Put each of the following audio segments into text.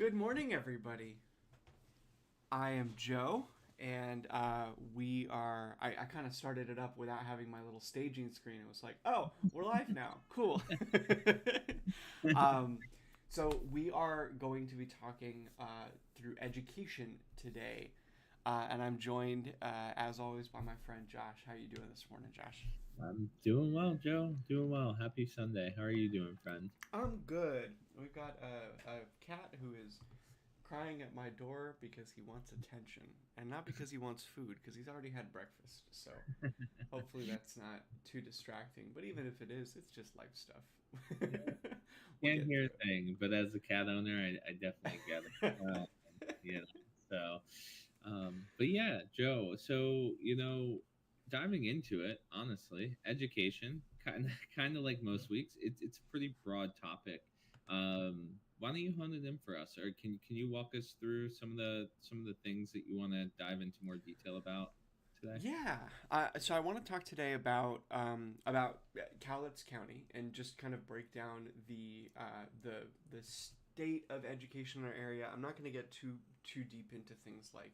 Good morning, everybody. I am Joe, and we are. I kind of started it up without having my little staging screen. It was like, oh, we're live now. Cool. um, so we are going to be talking through education today, and I'm joined, as always, by my friend Josh. How are you doing this morning, Josh? I'm doing well, Joe. Doing well. Happy Sunday. How are you doing, friend? I'm good. We've got a cat who is crying at my door because he wants attention and not because he wants food because he's already had breakfast. So hopefully that's not too distracting. But even if it is, it's just life stuff. We'll Can't get hear through a thing, but as a cat owner, I definitely get it. it. You know, but yeah, Joe. So diving into it, honestly, education, kind of like most weeks, it's a pretty broad topic. Why don't you hone it in for us, or can you walk us through some of the things that you want to dive into more detail about today? Yeah. So I want to talk today about Cowlitz County and just kind of break down the state of education in our area. I'm not going to get too deep into things like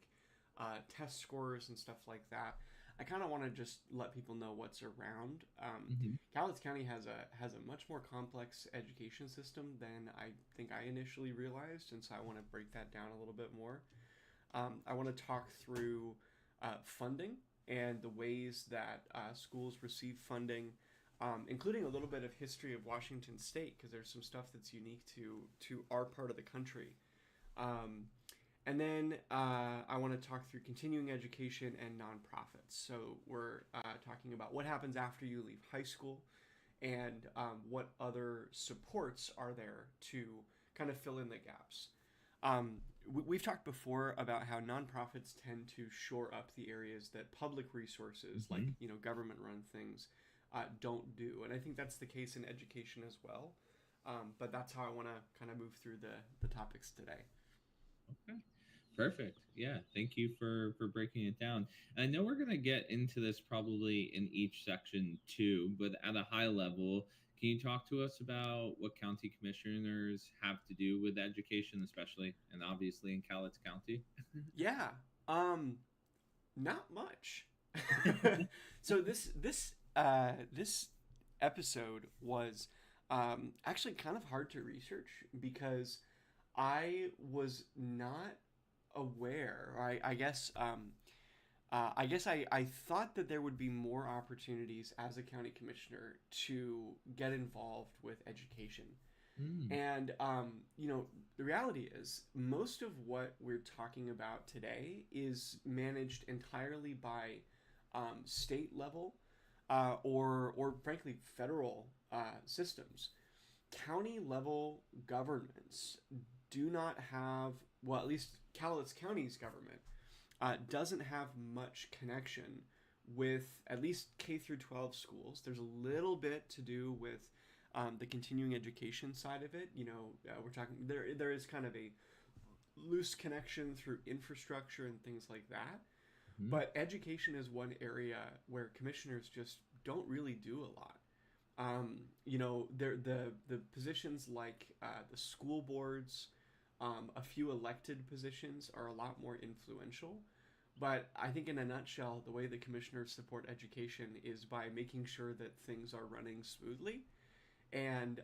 test scores and stuff like that. I kind of want to just let people know what's around. Hmm. Cowlitz County has a much more complex education system than I think I initially realized, and so I want to break that down a little bit more. I want to talk through funding and the ways that schools receive funding, including a little bit of history of Washington State, because there's some stuff that's unique to our part of the country. Um, and then I want to talk through continuing education and nonprofits. So we're talking about what happens after you leave high school and what other supports are there to kind of fill in the gaps. Um, we've talked before about how nonprofits tend to shore up the areas that public resources, like Hmm. government-run things, don't do, and I think that's the case in education as well. But that's how I want to kind of move through the topics today. Okay. Perfect. Yeah. Thank you for breaking it down. I know we're gonna get into this probably in each section too, but at a high level, can you talk to us about what county commissioners have to do with education, especially and obviously in Cowlitz County? Yeah, not much. So this episode was actually kind of hard to research because I was not aware. Or I guess I thought that there would be more opportunities as a county commissioner to get involved with education. Mm. And the reality is, most of what we're talking about today is managed entirely by state level or frankly federal systems. County level governments do not have, well, at least Cowlitz County's government doesn't have much connection with at least K through 12 schools. There's a little bit to do with the continuing education side of it. We're talking there is kind of a loose connection through infrastructure and things like that. Mm. But education is one area where commissioners just don't really do a lot. The positions like the school boards, a few elected positions are a lot more influential. But I think, in a nutshell, the way the commissioners support education is by making sure that things are running smoothly. And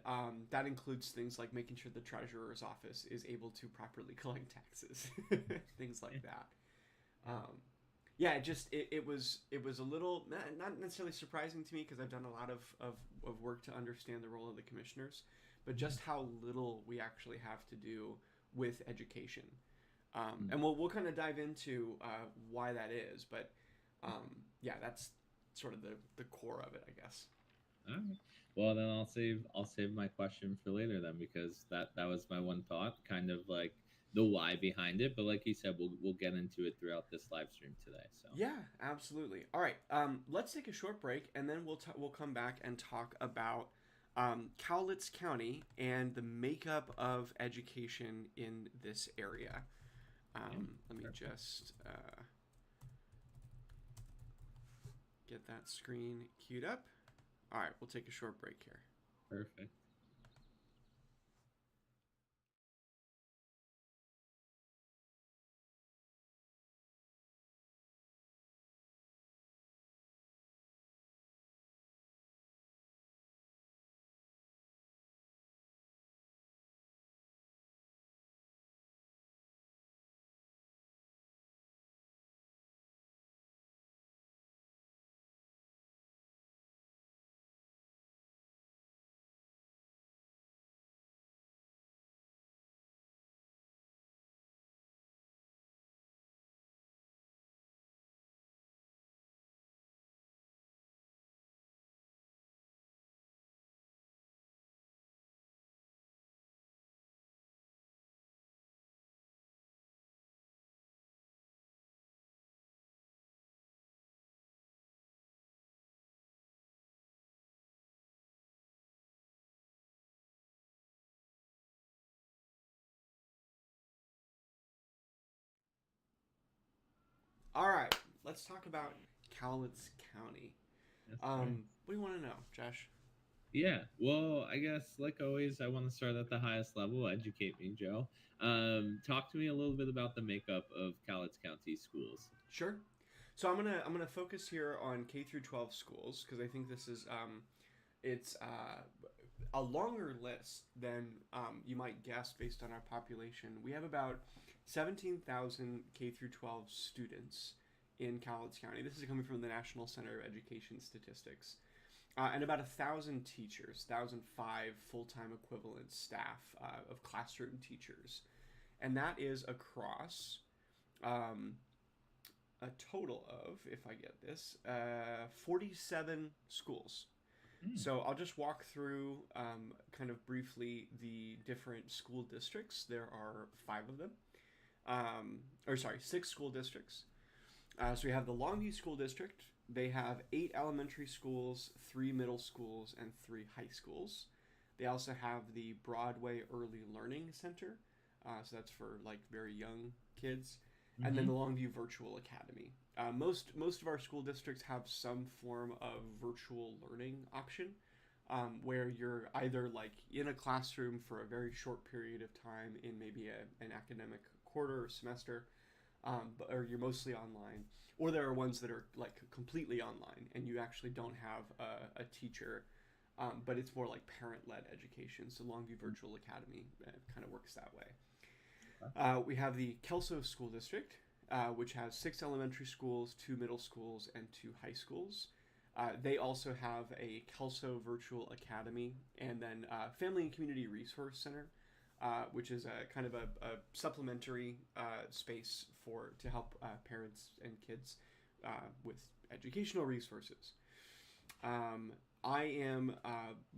that includes things like making sure the treasurer's office is able to properly collect taxes, things Yeah. like that. Yeah. Um, yeah, it was a little not necessarily surprising to me because I've done a lot of work to understand the role of the commissioners, but Mm. just how little we actually have to do with education. Mm. And we'll kind of dive into why that is, but yeah, that's sort of the core of it, I guess. All right. Well, then I'll save my question for later then because that was my one thought, kind of like the why behind it. But like you said, we'll get into it throughout this live stream today. So Yeah, absolutely. All right, let's take a short break, and then we'll come back and talk about Cowlitz County and the makeup of education in this area. yeah, Let me perfect, just get that screen queued up. All right, we'll take a short break here. perfect. All right, let's talk about Cowlitz County. That's right. What do you want to know, Josh? Yeah, well, I guess like always, I want to start at the highest level. Educate me, Joe. Talk to me a little bit about the makeup of Cowlitz County schools. Sure. So I'm gonna focus here on K through 12 schools because I think this is it's a longer list than you might guess based on our population. We have about 17,000 K through 12 students in Cowlitz County. This is coming from the National Center of Education Statistics. And about 1,000 teachers, 1,005 full-time equivalent staff of classroom teachers, and that is across um, a total of, if I get this, 47 schools. Mm. So I'll just walk through kind of briefly the different school districts. There are five of them, or sorry, six school districts. So we have the Longview School District. They have 8 elementary schools, 3 middle schools, and 3 high schools. They also have the Broadway Early Learning Center. So that's for like very young kids. Mm-hmm. And then the Longview Virtual Academy. Most of our school districts have some form of virtual learning option, where you're either like in a classroom for a very short period of time in maybe an academic quarter or semester, or you're mostly online, or there are ones that are like completely online and you actually don't have a teacher, but it's more like parent-led education. So Longview Virtual Academy kind of works that way. We have the Kelso School District, which has 6 elementary schools, 2 middle schools, and 2 high schools. They also have a Kelso Virtual Academy and then Family and Community Resource Center, which is a kind of a supplementary space to help parents and kids with educational resources. I am,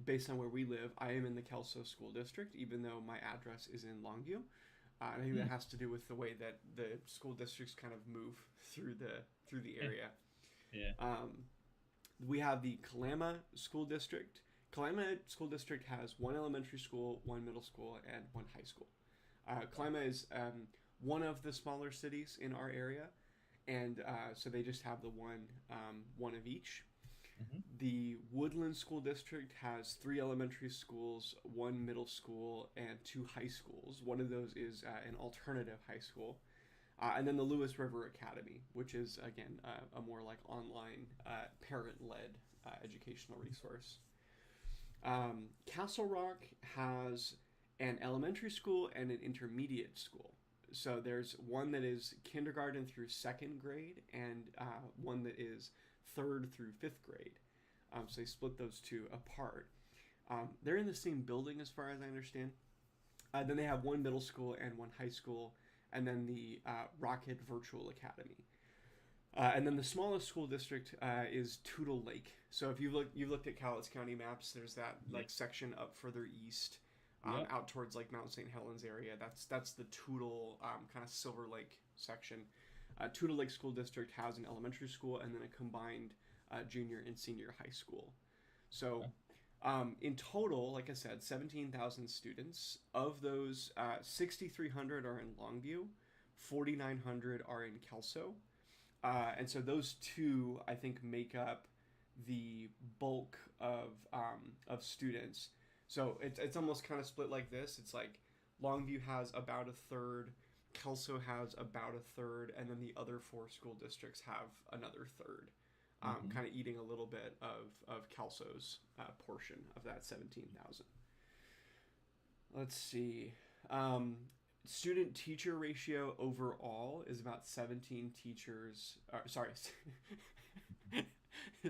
based on where we live, I am in the Kelso School District, even though my address is in Longview. I think that has to do with the way that the school districts kind of move through the area. Yeah. We have the Kalama School District. Kalama School District has 1 elementary school, 1 middle school, and 1 high school. Kalama is one of the smaller cities in our area, and so they just have the one of each. Mm-hmm. The Woodland School District has 3 elementary schools, 1 middle school, and 2 high schools. One of those is an alternative high school. And then the Lewis River Academy, which is, again, a more like online, parent-led educational resource. Castle Rock has an elementary school and an intermediate school. So there's one that is kindergarten through 2nd grade and one that is 3rd through 5th grade. So they split those two apart. They're in the same building as far as I understand. Then they have 1 middle school and 1 high school, and then the Rocket Virtual Academy. And then the smallest school district is Tootle Lake. So if you've looked at Cowlitz County maps, there's that like section up further east, out towards like Mount St. Helens area. That's the Tootle kind of Silver Lake section. Tootle Lake School District has an elementary school and then a combined junior and senior high school. So in total, like I said, 17,000 students. Of those, 6,300 are in Longview, 4,900 are in Kelso. And so those two, I think, make up the bulk of students. So it's almost kind of split like this. It's like Longview has about 1/3, Kelso has about 1/3, and then the other 4 school districts have another 1/3, kind of eating a little bit of Kelso's portion of that 17,000. Let's see. Student-teacher ratio overall is about 17 teachers.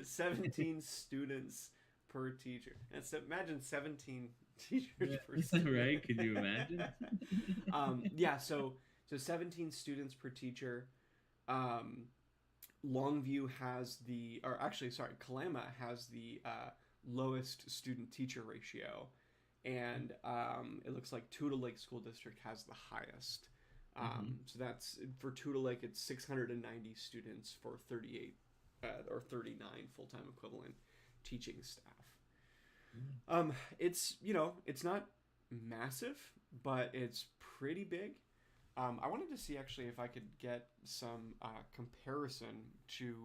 17 students per teacher. And so imagine 17 teachers per student. Right? Could you imagine? Yeah. So 17 students per teacher. Longview has Kalama has the lowest student-teacher ratio. And it looks like Tootle Lake School District has the highest. So that's, for Tootle Lake, it's 690 students for 38 or 39 full-time equivalent teaching staff. It's, it's not massive, but it's pretty big. I wanted to see actually if I could get some comparison to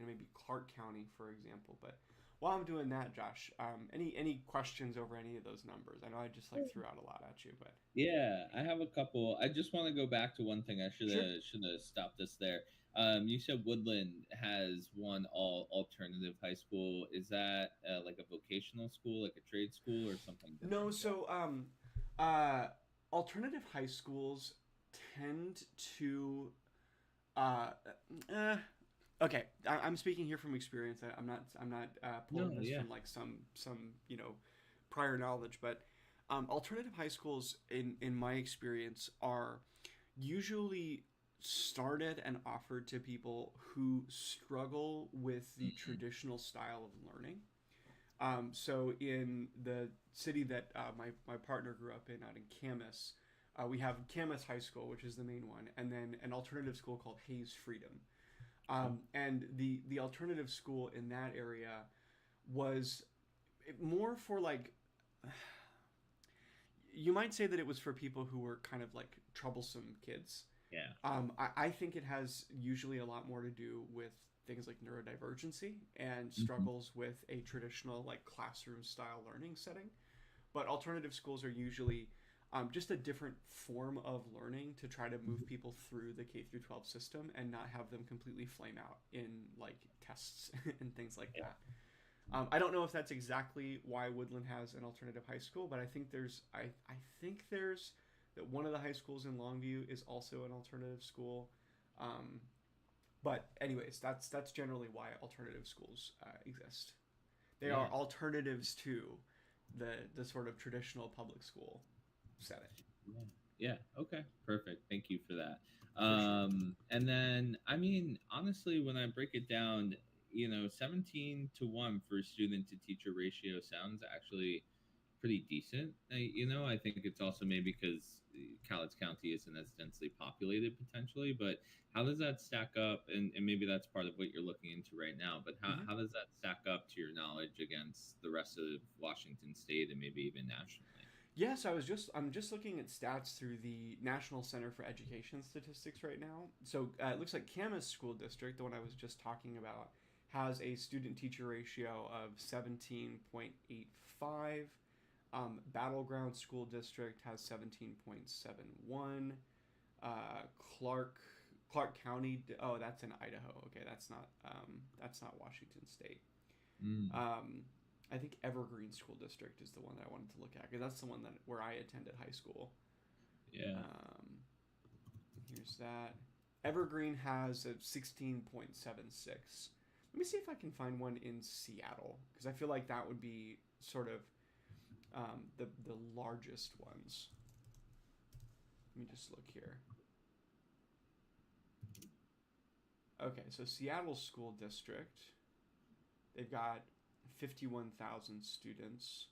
maybe Clark County, for example. But while I'm doing that, Josh, any questions over any of those numbers? I know I just like threw out a lot at you, but Yeah, I have a couple. I just want to go back to one thing. I sure. should have stopped us there. You said Woodland has one all alternative high school. Is that like a vocational school, like a trade school, or something No, different, Joe? so uh, alternative high schools tend to uh, uh, okay. I'm speaking here from experience. I'm not No, pulling this yeah. from like some prior knowledge, but alternative high schools in my experience are usually started and offered to people who struggle with the Mm, traditional style of learning. So in the city that my partner grew up in, out in Camas, we have Camas High School, which is the main one, and then an alternative school called Hayes Freedom. okay. And the alternative school in that area was more for like, you might say that it was for people who were kind of like troublesome kids. Yeah. I think it has usually a lot more to do with things like neurodivergency and Hmm. struggles with a traditional like classroom style learning setting. But alternative schools are usually just a different form of learning to try to move people through the K through 12 system and not have them completely flame out in like tests and things like Yeah. that. I don't know if that's exactly why Woodland has an alternative high school, but I think there's that one of the high schools in Longview is also an alternative school. Um, but anyways, that's generally why alternative schools exist. They are Yeah. alternatives to the sort of traditional public school setting. Yeah. Yeah. Okay. Perfect. Thank you for that. For sure. And then, I mean, honestly, when I break it down, 17 to 1 for student to teacher ratio sounds actually pretty decent. I think it's also maybe because Cowlitz County isn't as densely populated potentially, but how does that stack up? And maybe that's part of what you're looking into right now, but Mm-hmm. how does that stack up to your knowledge against the rest of Washington State and maybe even nationally? Yes, I'm just looking at stats through the National Center for Education Statistics right now. So it looks like Camas School District, the one I was just talking about, has a student teacher ratio of 17.85. Battleground School District has 17.71. Uh, Clark Clark County. Oh, that's in Idaho. Okay, that's not Washington State. Mm, Um, I think Evergreen School District is the one that I wanted to look at because that's the one that where I attended high school. yeah. Um, here's that. Evergreen has a 16.76. Let me see if I can find one in Seattle because I feel like that would be sort of the largest ones. Let me just look here. Okay, so Seattle School District, they've got 51,000 students,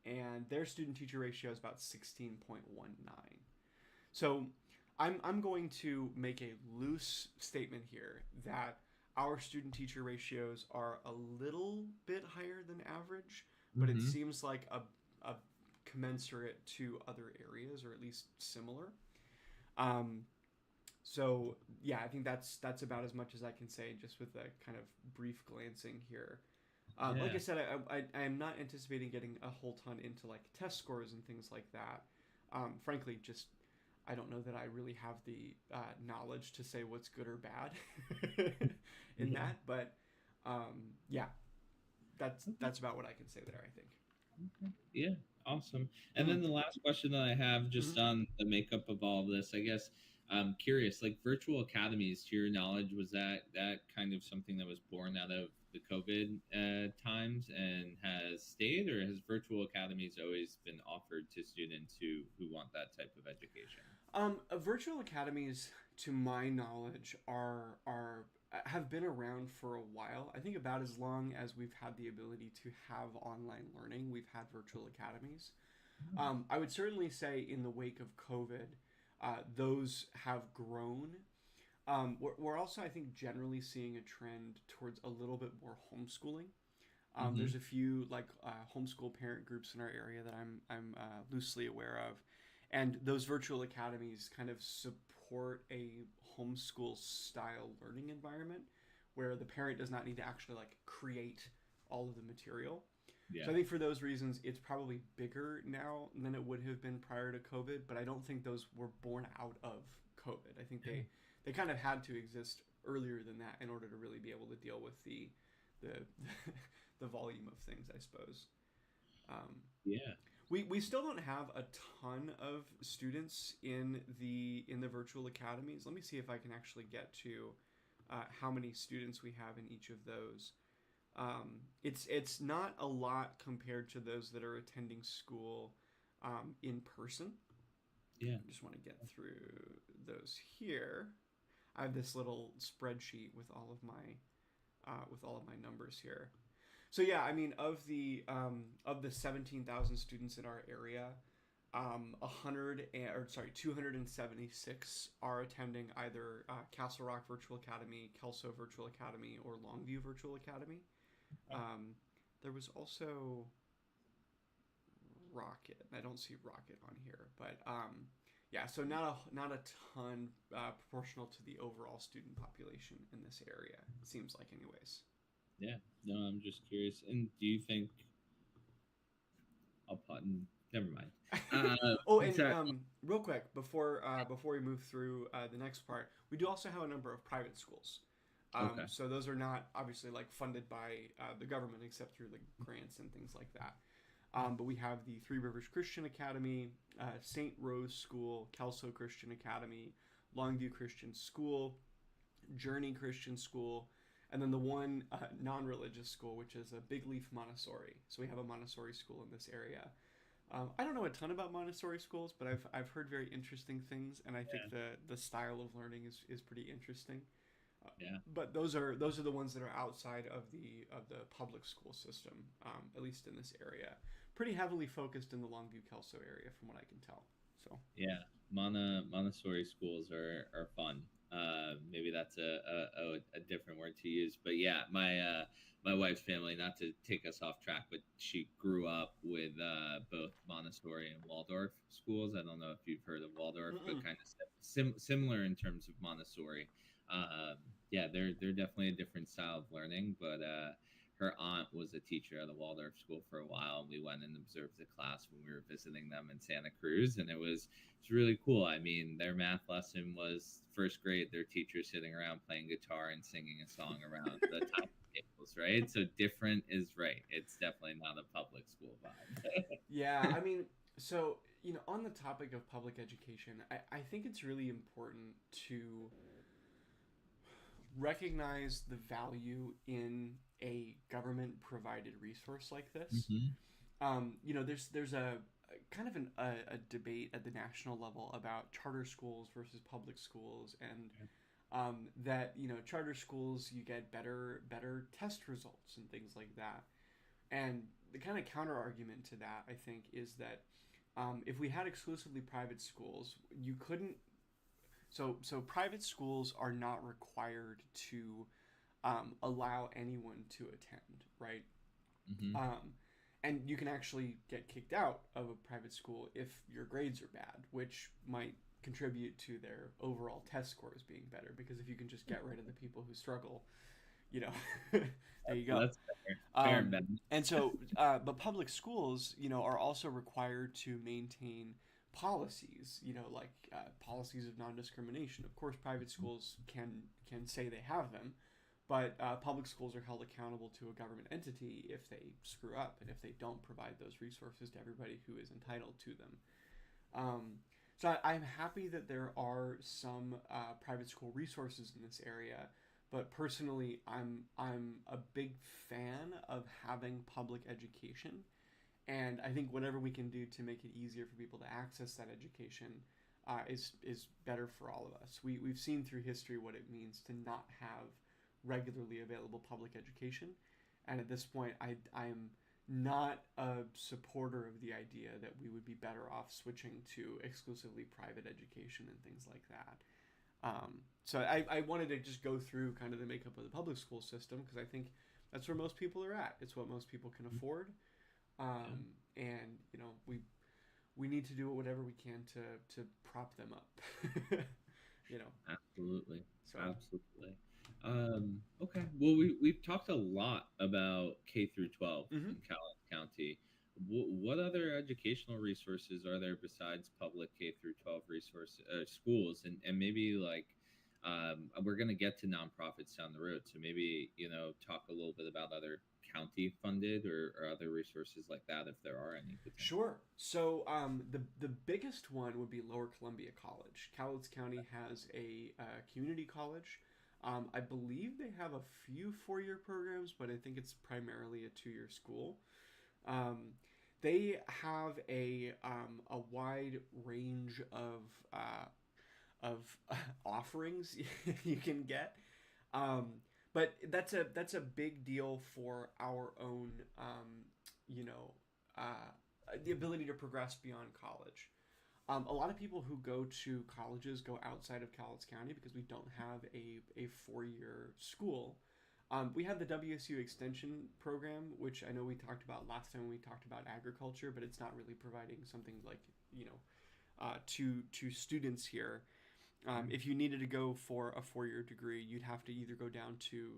and their student teacher ratio is about 16.19. So I'm going to make a loose statement here that our student teacher ratios are a little bit higher than average, but it Mm-hmm. seems like a commensurate to other areas or at least similar. Um, so yeah, I think that's about as much as I can say just with a kind of brief glancing here. Like I Yeah. said, I am not anticipating getting a whole ton into like test scores and things like that. Frankly, just I don't know that I really have the knowledge to say what's good or bad in Yeah. that. But yeah, that's about what I can say there. I think. Okay. Yeah, awesome. And Mm-hmm. then the last question that I have just Mm-hmm. on the makeup of all of this, I guess I'm curious, like virtual academies, to your knowledge, was that kind of something that was born out of the COVID times and has stayed, or has virtual academies always been offered to students who want that type of education? Virtual academies, to my knowledge, are have been around for a while. I think about as long as we've had the ability to have online learning, we've had virtual academies. I would certainly say in the wake of COVID, those have grown. We're also, I think, generally seeing a trend towards a little bit more homeschooling. Mm-hmm. There's a few like homeschool parent groups in our area that I'm loosely aware of, And those virtual academies kind of support a homeschool style learning environment where the parent does not need to actually like create all of the material. Yeah. So I think for those reasons, it's probably bigger now than it would have been prior to COVID, but I don't think those were born out of COVID. I think they kind of had to exist earlier than that in order to really be able to deal with the the volume of things, I suppose. Yeah. We still don't have a ton of students in the virtual academies. Let me see if I can actually get to how many students we have in each of those. It's not a lot compared to those that are attending school in person. Yeah. I just want to get through those here. I have this little spreadsheet with all of my numbers here. So yeah, I mean, of the 17,000 students in our area, 276 are attending either Castle Rock Virtual Academy, Kelso Virtual Academy, or Longview Virtual Academy. There was also Rocket. I don't see Rocket on here, but yeah, so not a ton proportional to the overall student population in this area. It seems like, anyways. Yeah. No, I'm just curious. And do you think I'll put? Never mind. Real quick before we move through the next part, we do also have a number of private schools. Okay. So those are not obviously like funded by the government except through like grants and things like that. But we have the Three Rivers Christian Academy, St. Rose School, Kelso Christian Academy, Longview Christian School, Journey Christian School, and then the one non-religious school, which is a Big Leaf Montessori. So we have a Montessori school in this area. I don't know a ton about Montessori schools, but I've heard very interesting things, and I think the style of learning is pretty interesting. Yeah. But those are the ones that are outside of the public school system, at least in this area. Pretty heavily focused in the Longview Kelso area, from what I can tell. So yeah, Montessori schools are fun. Maybe that's a different word to use, but yeah, my wife's family, not to take us off track, but she grew up with both Montessori and Waldorf schools. I don't know if you've heard of Waldorf, but kind of similar in terms of Montessori. Yeah, they're definitely a different style of learning, but her aunt was a teacher at a Waldorf school for a while, and we went and observed the class when we were visiting them in Santa Cruz, and it's really cool. I mean, their math lesson was first grade, their teacher sitting around playing guitar and singing a song around the time tables, right? So different is right. It's definitely not a public school vibe. Yeah, I mean, so, on the topic of public education, I think it's really important to recognize the value in a government provided resource like this. There's a kind of a debate at the national level about charter schools versus public schools, and that charter schools, you get better test results and things like that. And the kind of counter argument to that, I think, is that if we had exclusively private schools, you couldn't. So private schools are not required to allow anyone to attend, right? And you can actually get kicked out of a private school if your grades are bad, which might contribute to their overall test scores being better, because if you can just get rid of the people who struggle, there you go. That's fair. And so, but public schools, are also required to maintain policies, like policies of non-discrimination. Of course, private schools can say they have them, but public schools are held accountable to a government entity if they screw up and if they don't provide those resources to everybody who is entitled to them. So I'm happy that there are some private school resources in this area, but personally, I'm a big fan of having public education. And I think whatever we can do to make it easier for people to access that education is better for all of us. We've seen through history what it means to not have regularly available public education. And at this point, I'm not a supporter of the idea that we would be better off switching to exclusively private education and things like that. So I wanted to just go through kind of the makeup of the public school system, because I think that's where most people are at. It's what most people can afford. And we need to do whatever we can to prop them up. you know. Absolutely. So Absolutely. Okay. Well, we've talked a lot about K through 12 mhm. in Cowlitz County. What other educational resources are there besides public K through 12 resource schools, and maybe like we're gonna get to nonprofits down the road, so maybe talk a little bit about other county funded or other resources like that if there are any potentially. Sure. So the biggest one would be Lower Columbia College. Cowlitz County has a community college. I believe they have a few 4-year programs, but I think it's primarily a 2-year school. Um, they have a wide range of offerings you can get. Um, but that's a big deal for our own, you know, the ability to progress beyond college. A lot of people who go to colleges go outside of Cowlitz County because we don't have a 4-year school. We have the WSU Extension program, which I know we talked about last time when we talked about agriculture, but it's not really providing something like to students here. If you needed to go for a 4-year degree, you'd have to either go down to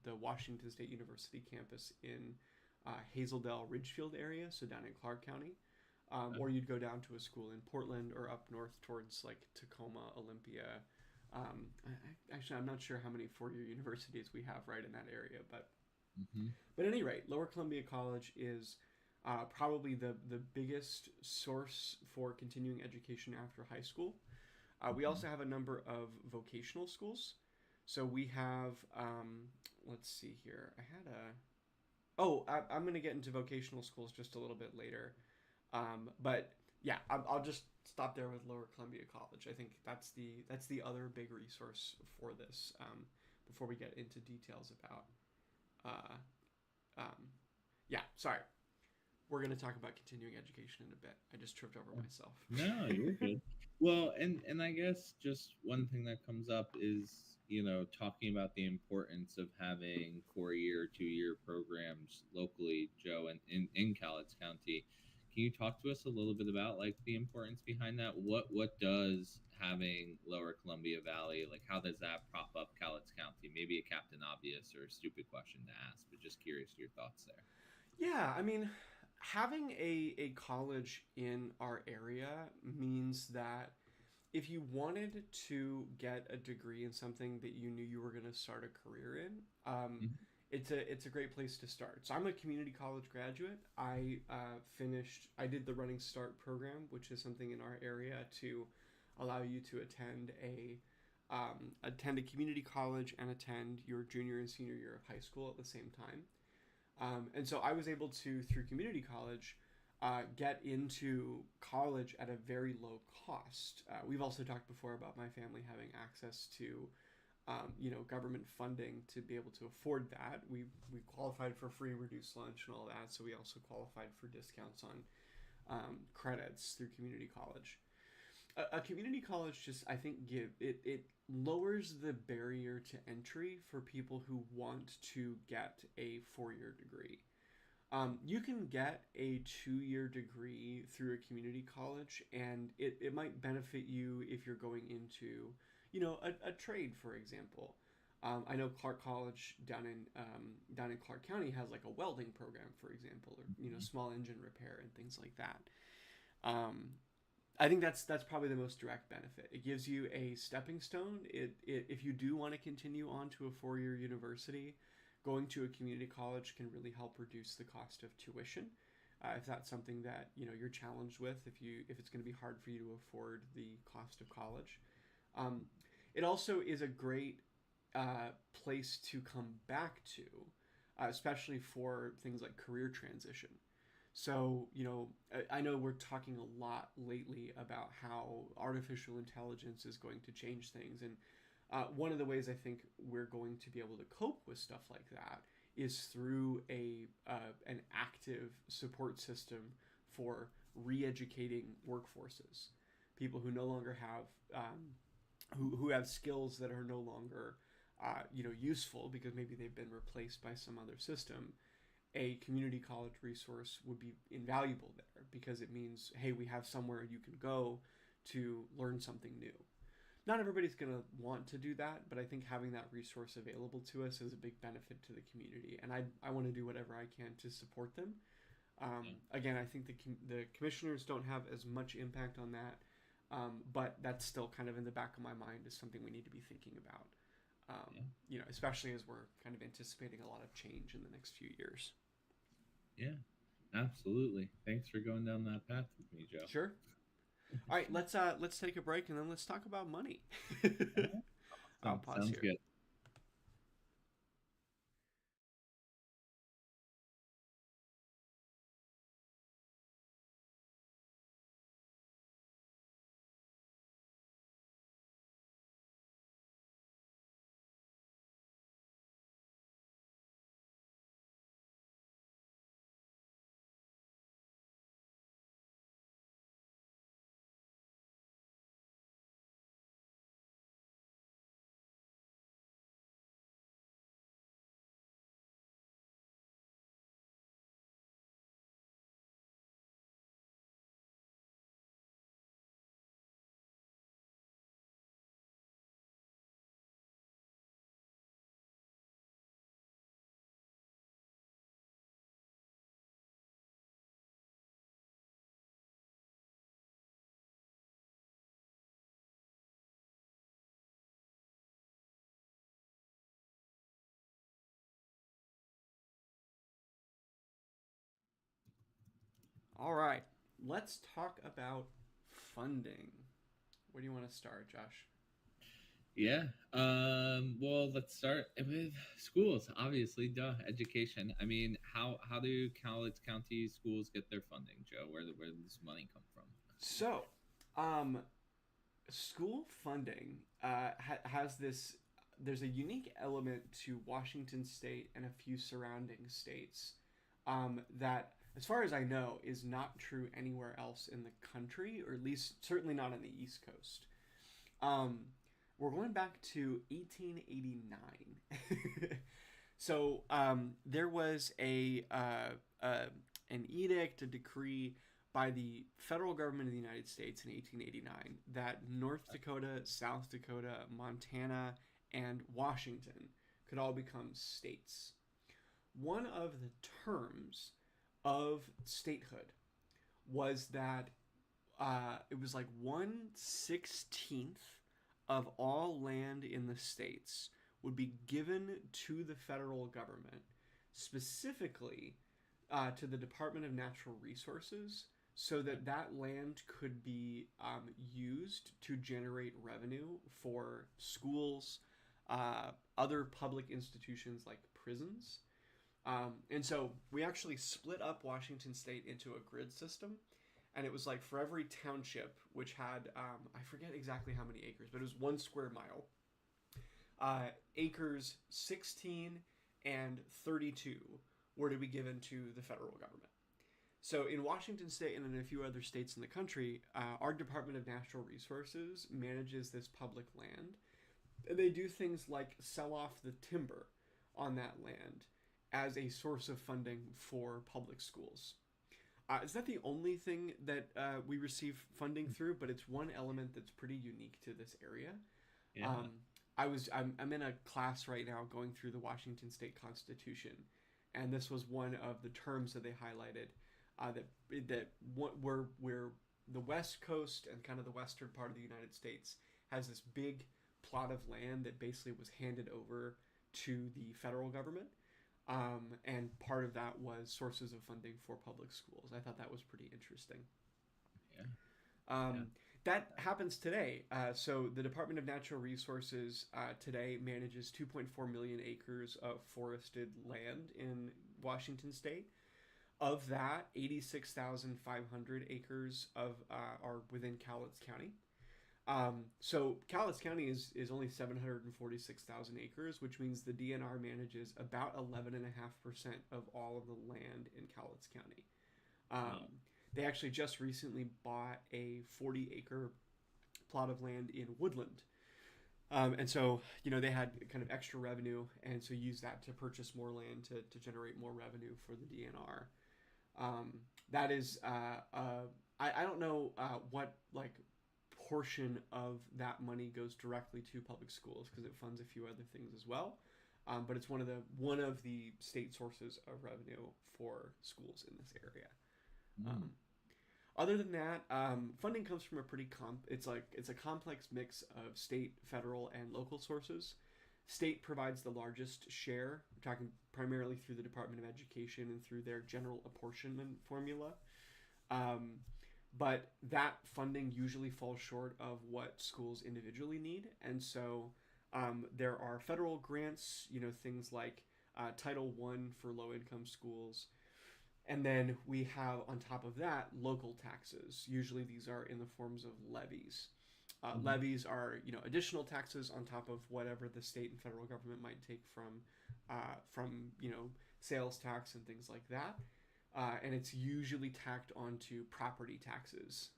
the Washington State University campus in Hazeldale Ridgefield area, so down in Clark County, or you'd go down to a school in Portland or up north towards like Tacoma, Olympia. Actually, I'm not sure how many 4-year universities we have right in that area, Mm-hmm. but at any rate, Lower Columbia College is probably the biggest source for continuing education after high school. We Mm-hmm. also have a number of vocational schools. So we have, let's see here. I'm going to get into vocational schools just a little bit later. But yeah, I'll just stop there with Lower Columbia College. I think that's the other big resource for this. Before we get into details about, uh, um, yeah, sorry, we're going to talk about continuing education in a bit. I just tripped over myself. No, you're good. Well, and I guess just one thing that comes up is, talking about the importance of having 4-year, 2-year programs locally, Joe, and in Cowlitz County. Can you talk to us a little bit about like the importance behind that? What does having Lower Columbia Valley, like how does that prop up Cowlitz County? Maybe a Captain Obvious or a stupid question to ask, but just curious to your thoughts there. Yeah, I mean, having a college in our area means that if you wanted to get a degree in something that you knew you were going to start a career in, Mhm. it's a great place to start. So I'm a community college graduate. I did the Running Start program, which is something in our area to allow you to attend a community college and attend your junior and senior year of high school at the same time. And so I was able to, through community college, get into college at a very low cost. We've also talked before about my family having access to, government funding to be able to afford that. We qualified for free reduced lunch and all that, so we also qualified for discounts on credits through community college. A community college just I think it lowers the barrier to entry for people who want to get a 4-year degree. You can get a 2-year degree through a community college, and it might benefit you if you're going into, a trade, for example. I know Clark College down in Clark County has like a welding program, for example, or small engine repair and things like that. Um, I think that's probably the most direct benefit. It gives you a stepping stone. If you do want to continue on to a 4-year university, going to a community college can really help reduce the cost of tuition. If that's something that you're challenged with, if it's going to be hard for you to afford the cost of college, um, it also is a great place to come back to, especially for things like career transition. So, I know we're talking a lot lately about how artificial intelligence is going to change things. And one of the ways I think we're going to be able to cope with stuff like that is through an active support system for re-educating workforces. People who no longer have, who have skills that are no longer, useful because maybe they've been replaced by some other system, a community college resource would be invaluable there, because it means, hey, we have somewhere you can go to learn something new. Not everybody's going to want to do that, but I think having that resource available to us is a big benefit to the community, and I want to do whatever I can to support them. Again, I think the commissioners don't have as much impact on that, but that's still kind of in the back of my mind as something we need to be thinking about. You know, especially as we're kind of anticipating a lot of change in the next few years. Yeah, absolutely. Thanks for going down that path with me, Joe. Sure. All right, let's take a break and then let's talk about money. I'll pause Sounds here. good. All right, let's talk about funding. Where do you want to start, Josh? Yeah. Well, let's start with schools. Obviously, duh. Education. I mean, how do Cowlitz County schools get their funding, Joe? Where does this money come from? So, school funding has this. There's a unique element to Washington State and a few surrounding states that, as far as I know, is not true anywhere else in the country, or at least certainly not on the East Coast. Um, we're going back to 1889. So there was an edict, a decree by the federal government of the United States in 1889 that North Dakota, South Dakota, Montana, and Washington could all become states. One of the terms of statehood was that it was like 1/16 of all land in the states would be given to the federal government, specifically to the Department of Natural Resources, so that that land could be used to generate revenue for schools, other public institutions like prisons. And so we actually split up Washington State into a grid system. And it was like for every township, which had, I forget exactly how many acres, but it was 1 square mile, acres 16 and 32 were to be given to the federal government. So in Washington State and in a few other states in the country, our Department of Natural Resources manages this public land. And they do things like sell off the timber on that land as a source of funding for public schools. It's not the only thing that we receive funding through, but it's one element that's pretty unique to this area. Yeah. I'm in a class right now going through the Washington State Constitution, and this was one of the terms that they highlighted, where the West Coast and kind of the western part of the United States has this big plot of land that basically was handed over to the federal government. And part of that was sources of funding for public schools. I thought that was pretty interesting. Yeah. That happens today. So the Department of Natural Resources today manages 2.4 million acres of forested land in Washington State. Of that, 86,500 acres are within Cowlitz County. So Cowlitz County is only 746,000 acres, which means the DNR manages about 11.5% of all of the land in Cowlitz County. They actually just recently bought a 40-acre plot of land in Woodland. And so, they had kind of extra revenue, and so use that to purchase more land to generate more revenue for the DNR. That is, I don't know what like portion of that money goes directly to public schools because it funds a few other things as well. But it's one of the state sources of revenue for schools in this area. Mm. Um, Other than that, funding comes from a it's a complex mix of state, federal, and local sources. State provides the largest share. We're talking primarily through the Department of Education and through their general apportionment formula. Um, but that funding usually falls short of what schools individually need, and so there are federal grants. Things like Title I for low-income schools, and then we have on top of that local taxes. Usually these are in the forms of levies. Mhm. Levies are additional taxes on top of whatever the state and federal government might take from sales tax and things like that. And it's usually tacked onto property taxes,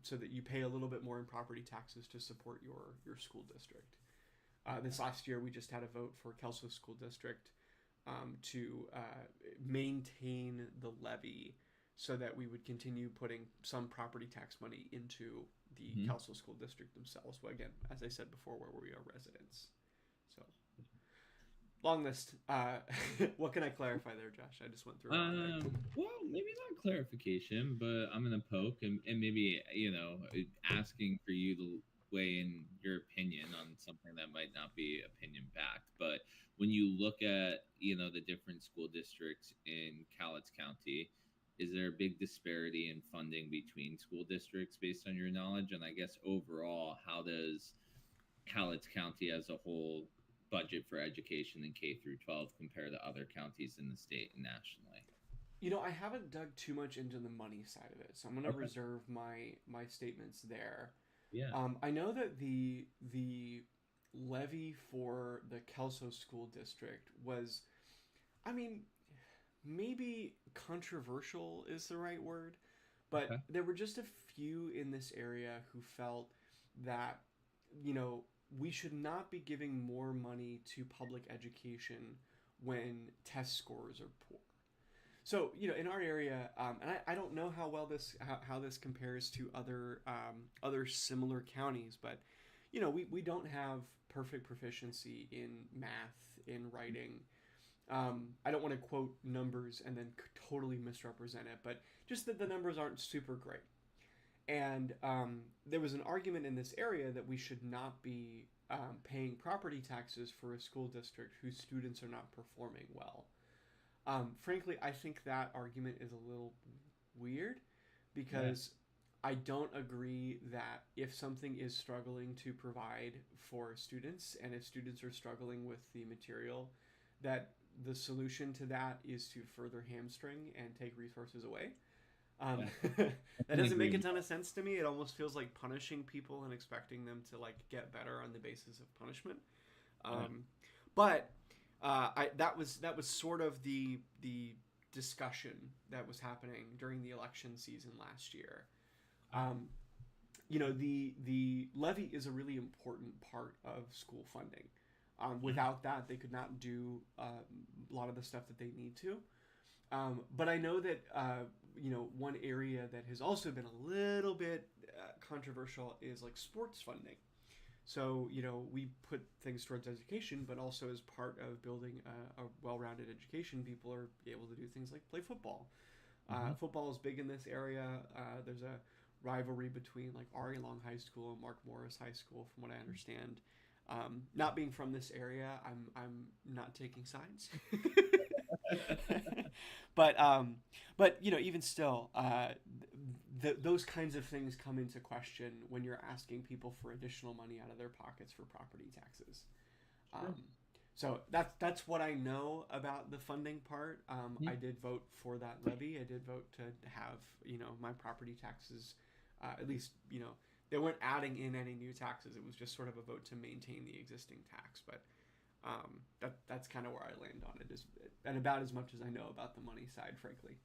so that you pay a little bit more in property taxes to support your school district. This last year, we just had a vote for Kelso School District to maintain the levy so that we would continue putting some property tax money into the Mhm. Kelso School District themselves. Well, again, as I said before, where we are residents. So, long list. What can I clarify there, Josh? I just went through a lot there. Well, maybe not clarification, but I'm gonna poke and maybe asking for you to weigh in your opinion on something that might not be opinion backed. But when you look at the different school districts in Cowlitz County, is there a big disparity in funding between school districts based on your knowledge? And I guess overall, how does Cowlitz County as a whole budget for education in K through 12 compare to other counties in the state and nationally? I haven't dug too much into the money side of it, so I'm going to Okay. reserve my statements there. Yeah. I know that the levy for the Kelso School District was, I mean, maybe controversial is the right word, but Okay. there were just a few in this area who felt that, you know, we should not be giving more money to public education when test scores are poor. So, in our area, and I don't know how well how this compares to other similar counties, but we don't have perfect proficiency in math, in writing. I don't want to quote numbers and then totally misrepresent it, but just that the numbers aren't super great. And there was an argument in this area that we should not be paying property taxes for a school district whose students are not performing well. Frankly, I think that argument is a little weird Yeah. because I don't agree that if something is struggling to provide for students and if students are struggling with the material, that the solution to that is to further hamstring and take resources away. Um, Yeah. that Can doesn't agree make a more. ton of sense to me. It almost feels like punishing people and expecting them to like get better on the basis of punishment. Yeah. Um, but that was sort of the discussion that was happening during the election season last year. Okay. Um, the levy is a really important part of school funding. Mhm. Without that, they could not do a lot of the stuff that they need to. But I know that one area that has also been a little bit controversial is like sports funding. So, we put things towards education, but also as part of building a well rounded education, people are able to do things like play football. Mhm. Football is big in this area. There's a rivalry between like Ari Long High School and Mark Morris High School, from what I understand. Not being from this area, I'm not taking sides. but even still, those kinds of things come into question when you're asking people for additional money out of their pockets for property taxes. Sure. Um, so that's what I know about the funding part. Yeah. I did vote for that levy. I did vote to have my property taxes, at least they weren't adding in any new taxes. It was just sort of a vote to maintain the existing tax. But that's kind of where I land on it, is and about as much as I know about the money side, frankly.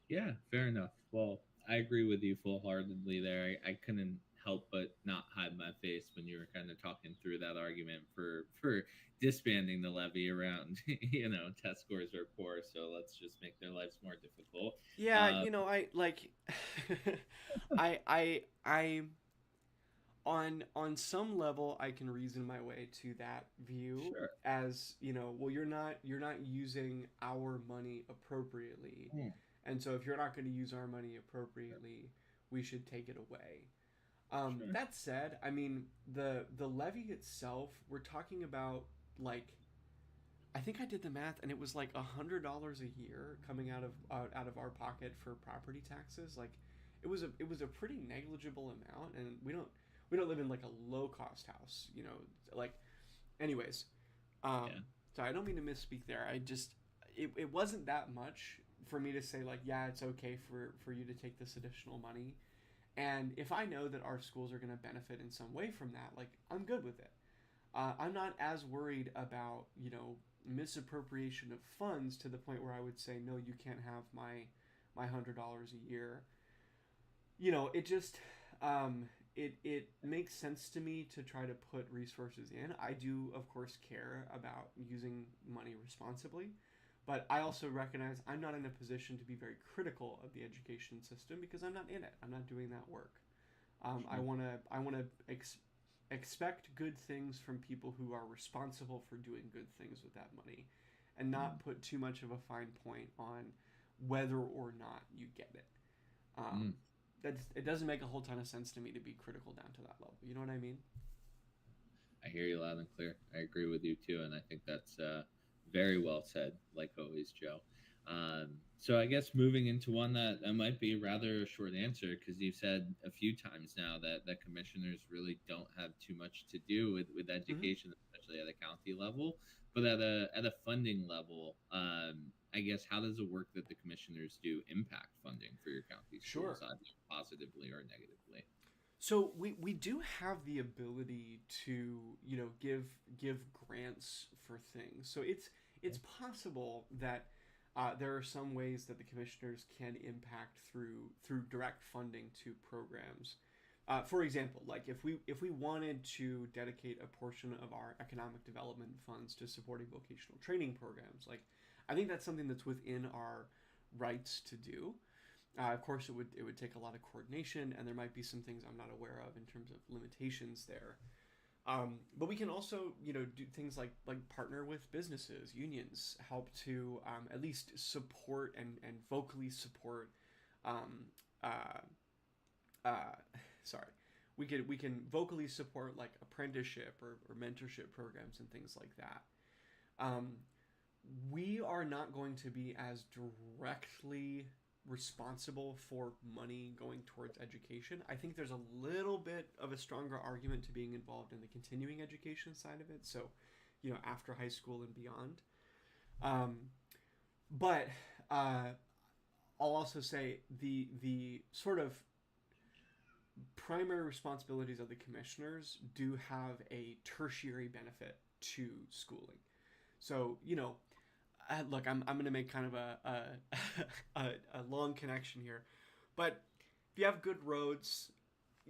Yeah. Fair enough. Well, I agree with you full heartedly there. I couldn't help but not hide my face when you were kind of talking through that argument for disbanding the levy around test scores are poor, so let's just make their lives more difficult. Yeah, uh, I like I on some level I can reason my way to that view sure. as, well, you're not using our money appropriately. Hmm, And so if you're not going to use our money appropriately, we should take it away. sure. That said, I mean, the levy itself, we're talking about, like, I think I did the math, and it was like $100 a year coming out of our pocket for property taxes. Like, it was a pretty negligible amount, and we don't live in like a low cost house, like, anyways. Yeah. So I don't mean to misspeak there. It wasn't that much for me to say, like, yeah, it's okay for you to take this additional money. And if I know that our schools are going to benefit in some way from that, like, I'm good with it. I'm not as worried about, misappropriation of funds to the point where I would say, no, you can't have my $100 a year. It just, it makes sense to me to try to put resources in. I do, of course, care about using money responsibly, but I also recognize I'm not in a position to be very critical of the education system because I'm not in it. I'm not doing that work. I Sure. want to I want to expect good things from people who are responsible for doing good things with that money, and Mm, not put too much of a fine point on whether or not you get it. mm. It doesn't make a whole ton of sense to me to be critical down to that level. You know what I mean? I hear you loud and clear. I agree with you too, and I think that's very well said, like always, Joe. So I guess moving into one that might be rather a short answer, because you've said a few times now that commissioners really don't have too much to do with Mm-hmm. education, especially at a county level, but at a funding level. I guess how does the work that the commissioners do impact funding for your county schools, Sure. either positively or negatively? So we do have the ability to, give grants for things. So it's possible that there are some ways that the commissioners can impact through direct funding to programs. For example, like, if we wanted to dedicate a portion of our economic development funds to supporting vocational training programs, like, I think that's something that's within our rights to do. Of course, it would take a lot of coordination, and there might be some things I'm not aware of in terms of limitations there. But we can also, do things like partner with businesses, unions, help to, at least support and vocally support. Um, uh, uh, Sorry, we can vocally support, like, apprenticeship or mentorship programs and things like that. Um, we are not going to be as directly responsible for money going towards education. I think there's a little bit of a stronger argument to being involved in the continuing education side of it. So, after high school and beyond. Um, but I'll also say the sort of primary responsibilities of the commissioners do have a tertiary benefit to schooling. So, look, I'm going to make kind of a long connection here, but if you have good roads,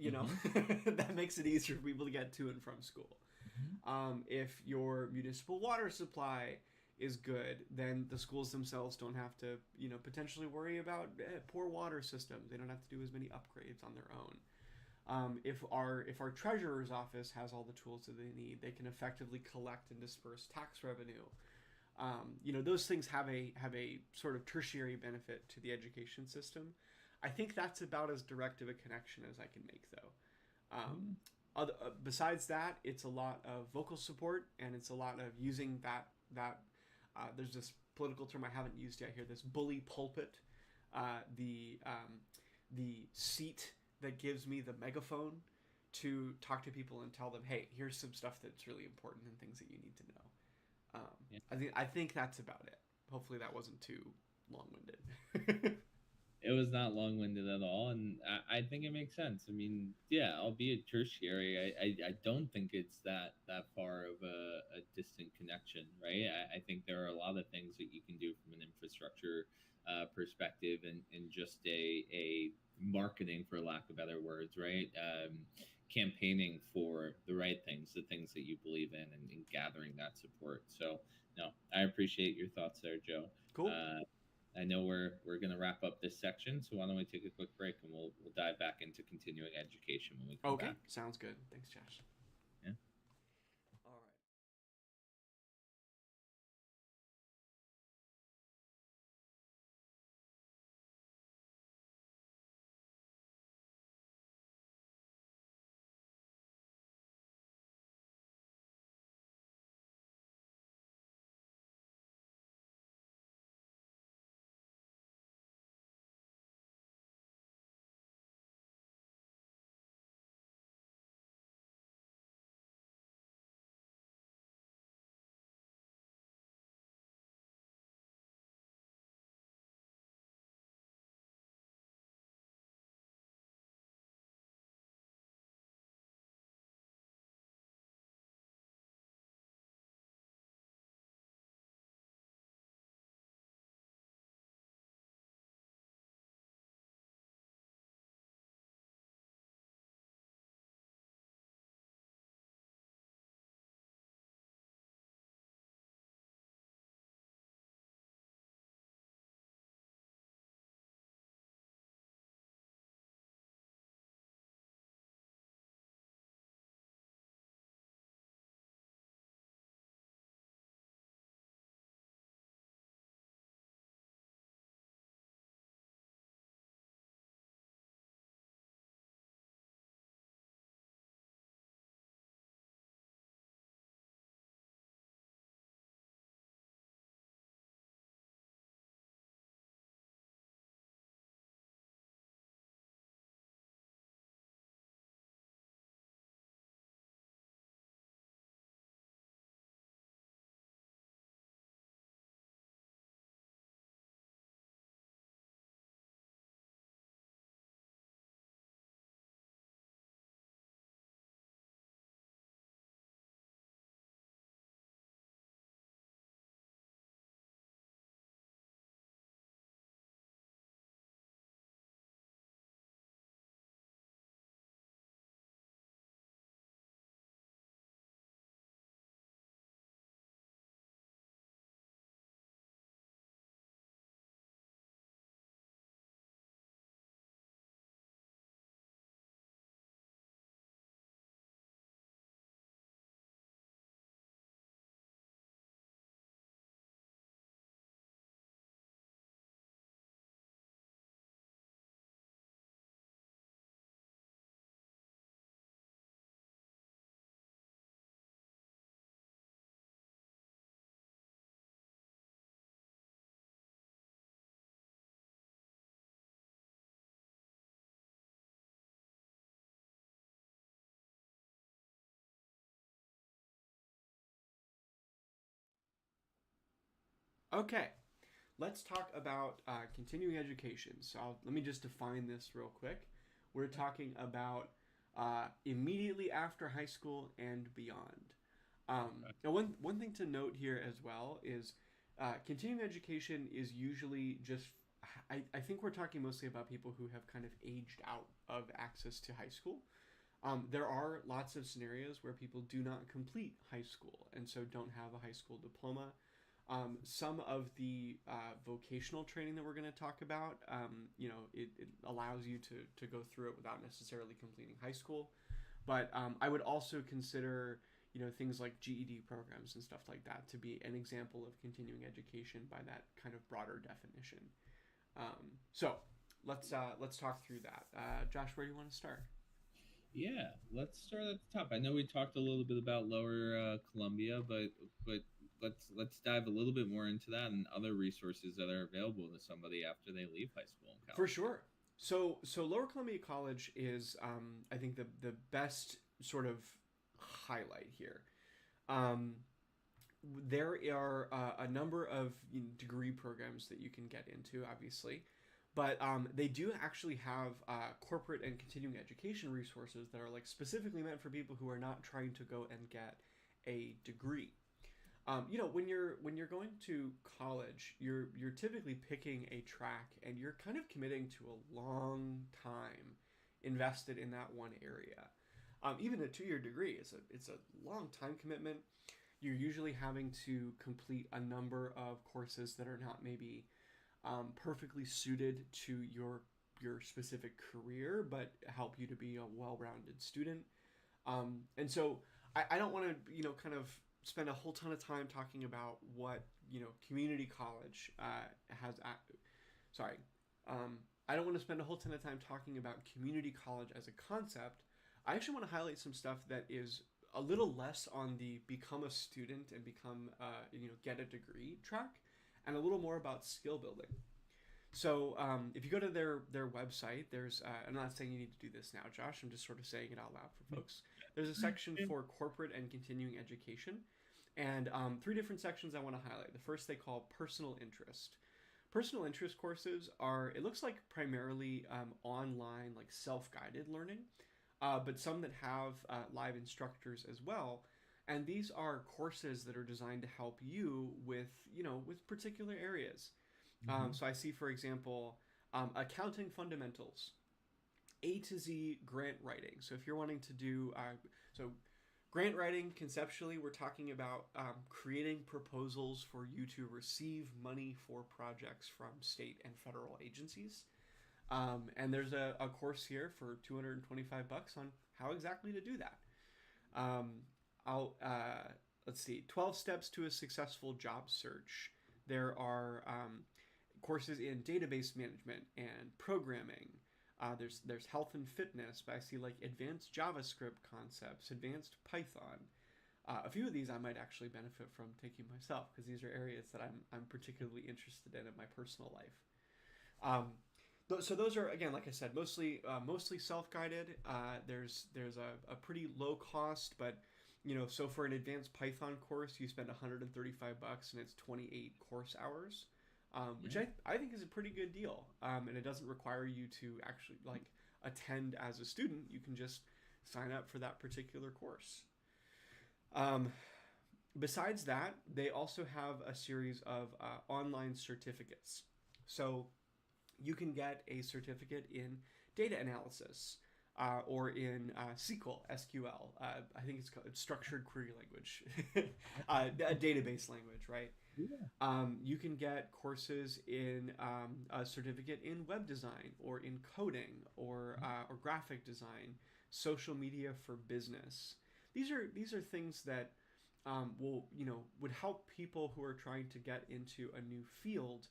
Mm-hmm. that makes it easier for people to get to and from school. If your municipal water supply is good, then the schools themselves don't have to, potentially worry about poor water systems. They don't have to do as many upgrades on their own. If our treasurer's office has all the tools that they need, they can effectively collect and disperse tax revenue. Those things have a sort of tertiary benefit to the education system. I think that's about as direct of a connection as I can make, though. Besides that, it's a lot of vocal support, and it's a lot of using that. There's this political term I haven't used yet here. This bully pulpit, the seat that gives me the megaphone to talk to people and tell them, hey, here's some stuff that's really important and things that you need to know. I think that's about it. Hopefully that wasn't too long-winded. It was not long winded at all, and I think it makes sense. I mean, yeah, albeit tertiary, I don't think it's that far of a distant connection, right? I think there are a lot of things that you can do from an infrastructure perspective, and just a marketing, for lack of better words, right? Campaigning for the right things, the things that you believe in, and gathering that support. So, no, I appreciate your thoughts there, Joe. Cool. I know we're gonna wrap up this section, so why don't we take a quick break and we'll dive back into continuing education when we come Okay, back. sounds good. Thanks, Josh. Yeah. All right. Okay, let's talk about continuing education. So let me just define this real quick. We're talking about immediately after high school and beyond. Now one thing to note here as well is continuing education is usually just. I think we're talking mostly about people who have kind of aged out of access to high school. There are lots of scenarios where people do not complete high school and so don't have a high school diploma. Some of the vocational training that we're going to talk about, it allows you to go through it without necessarily completing high school. But I would also consider, things like GED programs and stuff like that to be an example of continuing education by that kind of broader definition. So let's talk through that. Josh, where do you want to start? Yeah, let's start at the top. I know we talked a little bit about Lower Columbia, but let's dive a little bit more into that and other resources that are available to somebody after they leave high school and For college. sure. So Lower Columbia College is, I think, the best sort of highlight here. Um, there are a number of degree programs that you can get into, obviously, but they do actually have corporate and continuing education resources that are like specifically meant for people who are not trying to go and get a degree. When you're going to college, you're typically picking a track, and you're kind of committing to a long time invested in that one area. Even a 2-year degree is a long time commitment. You're usually having to complete a number of courses that are not maybe perfectly suited to your specific career, but help you to be a well-rounded student. And so I don't want to, kind of spend a whole ton of time talking about what, community college has. Sorry. I don't want to spend a whole ton of time talking about community college as a concept. I actually want to highlight some stuff that is a little less on the become a student and become, get a degree track, and a little more about skill building. So if you go to their website, there's I'm not saying you need to do this now, Josh. I'm just sort of saying it out loud for folks. There's a section for corporate and continuing education, and 3 different sections I want to highlight. The first they call personal interest. Personal interest courses are, it looks like, primarily online, like self-guided learning, but some that have live instructors as well. And these are courses that are designed to help you with particular areas. So I see, for example, accounting fundamentals, A to Z grant writing. So if you're wanting to do, grant writing, conceptually, we're talking about creating proposals for you to receive money for projects from state and federal agencies. And there's a course here for $225 on how exactly to do that. Let's see, 12 steps to a successful job search. There are courses in database management and programming. There's health and fitness, but I see like advanced JavaScript concepts, advanced Python. A few of these I might actually benefit from taking myself, because these are areas that I'm particularly interested in my personal life. So those are, again, like I said, mostly self-guided. There's a pretty low cost, but so for an advanced Python course, you spend $135 and it's 28 course hours. Which I think is a pretty good deal. And it doesn't require you to actually attend as a student. You can just sign up for that particular course. Besides that, they also have a series of online certificates. So you can get a certificate in data analysis or in SQL. I think it's called structured query language, a database language, right? Yeah. You can get courses in a certificate in web design or in coding or graphic design, social media for business. These are things that would help people who are trying to get into a new field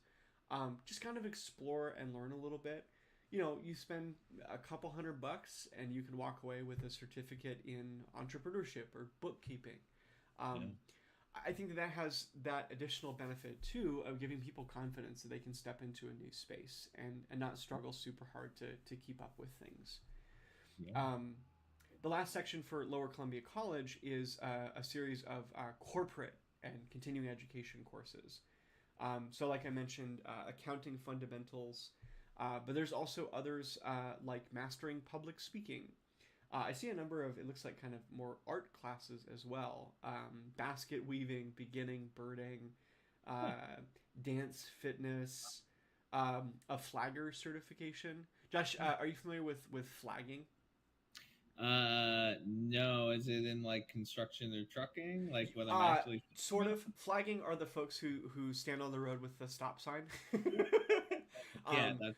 just kind of explore and learn a little bit. You spend a couple $100 and you can walk away with a certificate in entrepreneurship or bookkeeping. I think that has that additional benefit too of giving people confidence that they can step into a new space and not struggle super hard to keep up with things. Yeah. The last section for Lower Columbia College is a series of corporate and continuing education courses. So like I mentioned, accounting fundamentals, but there's also others like mastering public speaking. I see a number of, it looks like kind of more art classes as well. Basket weaving, beginning birding, dance fitness, a flagger certification. Josh, are you familiar with flagging? No. Is it in like construction or trucking? Like what I'm actually sort of. Flagging are the folks who stand on the road with the stop sign.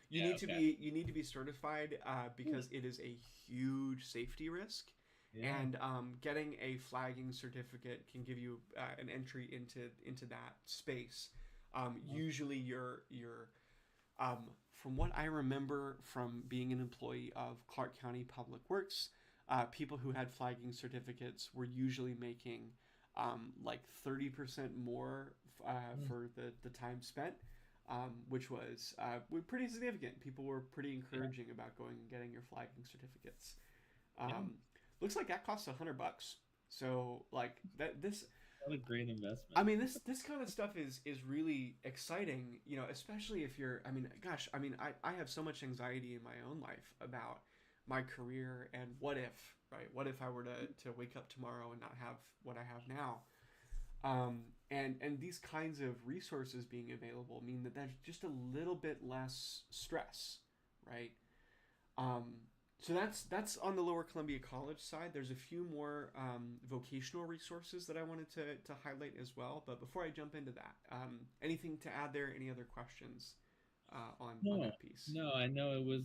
You need to be certified because it is a huge safety risk. Yeah. And getting a flagging certificate can give you an entry into that space. Usually you're from what I remember from being an employee of Clark County Public Works, people who had flagging certificates were usually making like 30% more for the time spent, which was pretty significant. People were pretty encouraging about going and getting your flagging certificates. Looks like that costs $100. So like this. What a great investment. I mean, this kind of stuff is really exciting, especially if you're, I have so much anxiety in my own life about my career and what if I were to wake up tomorrow and not have what I have now. Um, and these kinds of resources being available mean that there's just a little bit less stress, right? Um, so that's on the Lower Columbia College side. There's a few more vocational resources that I wanted to highlight as well. But before I jump into that, anything to add there? Any other questions on No, that piece? no, I know it was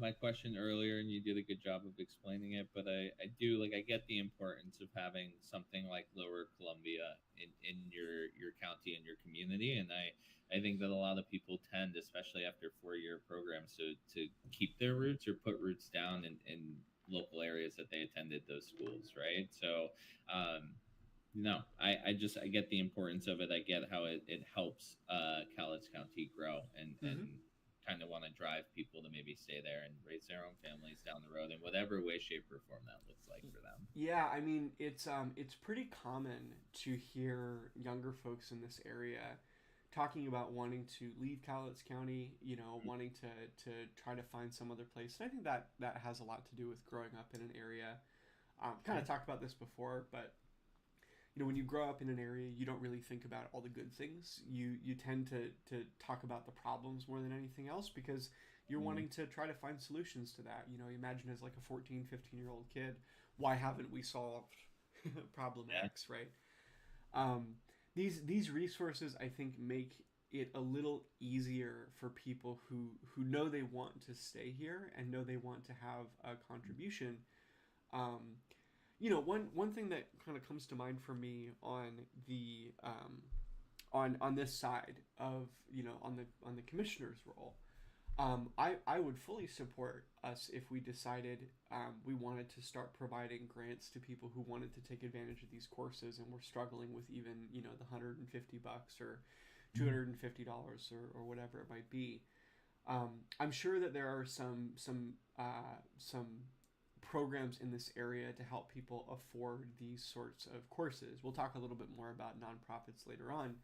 my question earlier, and you did a good job of explaining it. But I do like I get the importance of having something like Lower Columbia in your county and your community, and I think that a lot of people tend, especially after 4-year programs, to keep their roots or put roots down in local areas that they attended those schools, right? So no, I get the importance of it. I get how it helps Cowlitz County grow and Mm-hmm. kind of want to drive people to maybe stay there and raise their own families down the road in whatever way, shape, or form that looks like for them. Yeah, I mean it's pretty common to hear younger folks in this area talking about wanting to leave Cowlitz County, wanting to try to find some other place. And I think that has a lot to do with growing up in an area. Kind Yeah. of talked about this before, but when you grow up in an area, you don't really think about all the good things. You tend to talk about the problems more than anything else because you're Mm, wanting to try to find solutions to that. Imagine as like a 14, 15-year-old kid, why haven't we solved problem yeah. X, right? Um, these resources, I think, make it a little easier for people who know they want to stay here and know they want to have a contribution. Um, one thing that kind of comes to mind for me on the on this side of on the commissioner's role, I would fully support us if we decided we wanted to start providing grants to people who wanted to take advantage of these courses and were struggling with even the $150 or $250 or whatever it might be. I'm sure that there are some programs in this area to help people afford these sorts of courses. We'll talk a little bit more about nonprofits later on.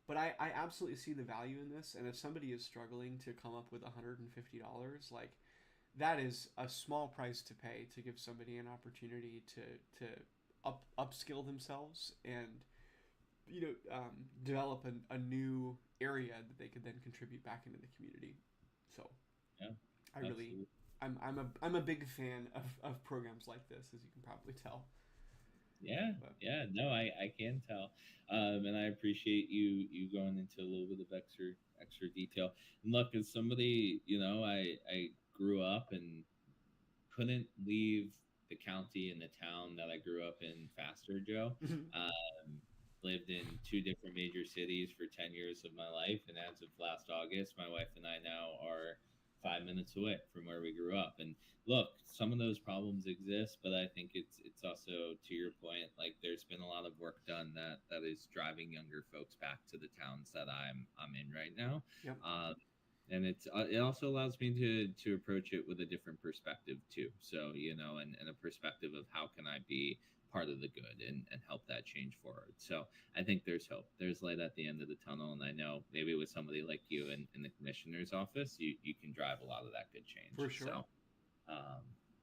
But I absolutely see the value in this, and if somebody is struggling to come up with $150, like that is a small price to pay to give somebody an opportunity to upskill themselves and develop a new area that they could then contribute back into the community. So Yeah. I really Absolutely. I'm a big fan of programs like this, as you can probably tell. Yeah, But yeah, no, I can tell, and I appreciate you going into a little bit of extra detail. And look, as somebody, I grew up and couldn't leave the county and the town that I grew up in faster, Joe. Um, lived in two different major cities for 10 years of my life, and as of last August, my wife and I now are 5 minutes away from where we grew up. And look, some of those problems exist, but I think it's also to your point, like there's been a lot of work done that is driving younger folks back to the towns that I'm in right now. yep, And it also allows me to approach it with a different perspective too. So and a perspective of how can I be part of the good and help that change forward. So I think there's hope. There's light at the end of the tunnel, and I know maybe with somebody like you in the commissioner's office, you can drive a lot of that good change. for sure. So um,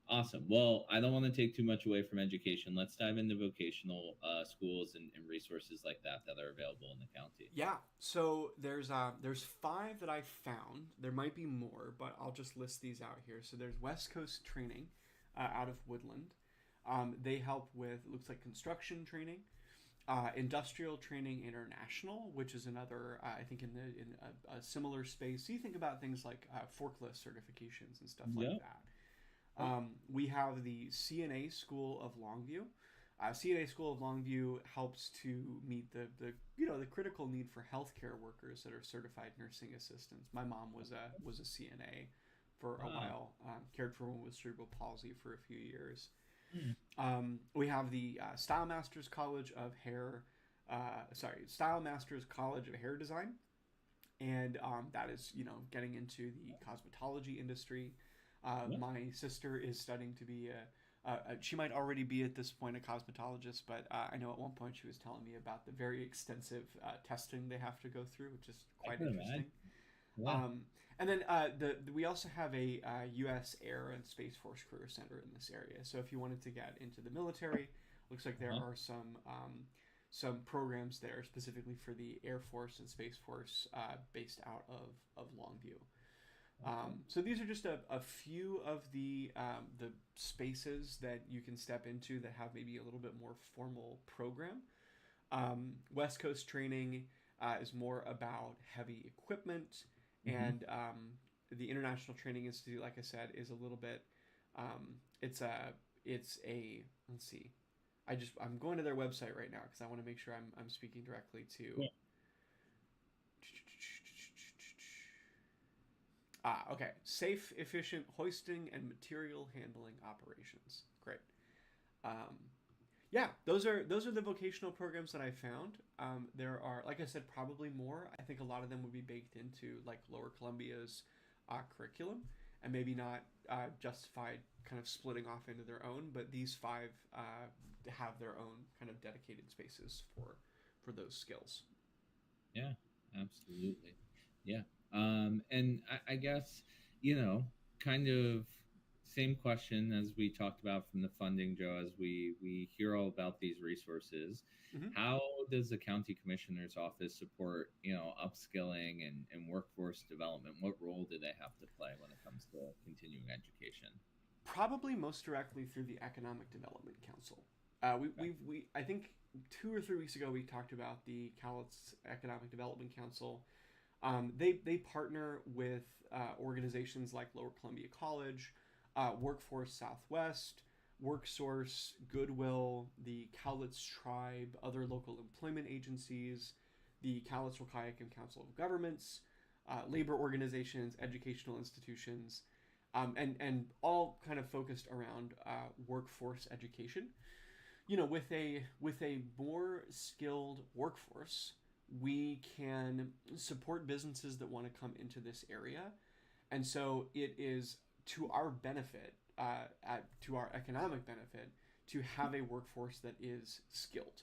awesome. Well, I don't want to take too much away from education. Let's dive into vocational schools and resources like that are available in the county. Yeah. So there's five that I found. There might be more, but I'll just list these out here. So there's West Coast Training out of Woodland. They help with it looks like construction training, Industrial Training International, which is another I think in a similar space. So you think about things like forklift certifications and stuff like Yeah. that. We have the CNA School of Longview. CNA School of Longview helps to meet the critical need for healthcare workers that are certified nursing assistants. My mom was a CNA for a Wow. while, cared for one with cerebral palsy for a few years. Hmm. We have the Style Masters College of Hair, Style Masters College of Hair Design, and that is getting into the cosmetology industry. Yeah. My sister is studying to be she might already be at this point a cosmetologist, but I know at one point she was telling me about the very extensive testing they have to go through, which is I quite can interesting. imagine. Yeah. Um, and then we also have a U.S. Air and Space Force Career Center in this area. So if you wanted to get into the military, looks like there Uh-huh. are some programs there specifically for the Air Force and Space Force based out of Longview. So these are just a few of the spaces that you can step into that have maybe a little bit more formal program. West Coast training is more about heavy equipment, and the International Training Institute, like I said, is a little bit. It's a let's see. I'm going to their website right now because I want to make sure I'm speaking directly to. Yeah. Okay. Safe, efficient hoisting and material handling operations. Great. Yeah, those are the vocational programs that I found. There are, like I said, probably more. I think a lot of them would be baked into like Lower Columbia's curriculum, and maybe not justified kind of splitting off into their own. But these five have their own kind of dedicated spaces for those skills. Yeah, absolutely. Yeah. And I guess, kind of same question as we talked about from the funding, Joe, as we hear all about these resources. Mm-hmm. How does the county commissioner's office support, upskilling and workforce development? What role do they have to play when it comes to continuing education? Probably most directly through the Economic Development Council. We I think 2 or 3 weeks ago we talked about the Cowlitz Economic Development Council. They partner with organizations like Lower Columbia College, Workforce Southwest, WorkSource, Goodwill, the Cowlitz Tribe, other local employment agencies, the Cowlitz Wahkiakum Council of Governments, labor organizations, educational institutions, and all kind of focused around workforce education. With a more skilled workforce, we can support businesses that want to come into this area, and so it is to our benefit, to our economic benefit, to have a workforce that is skilled.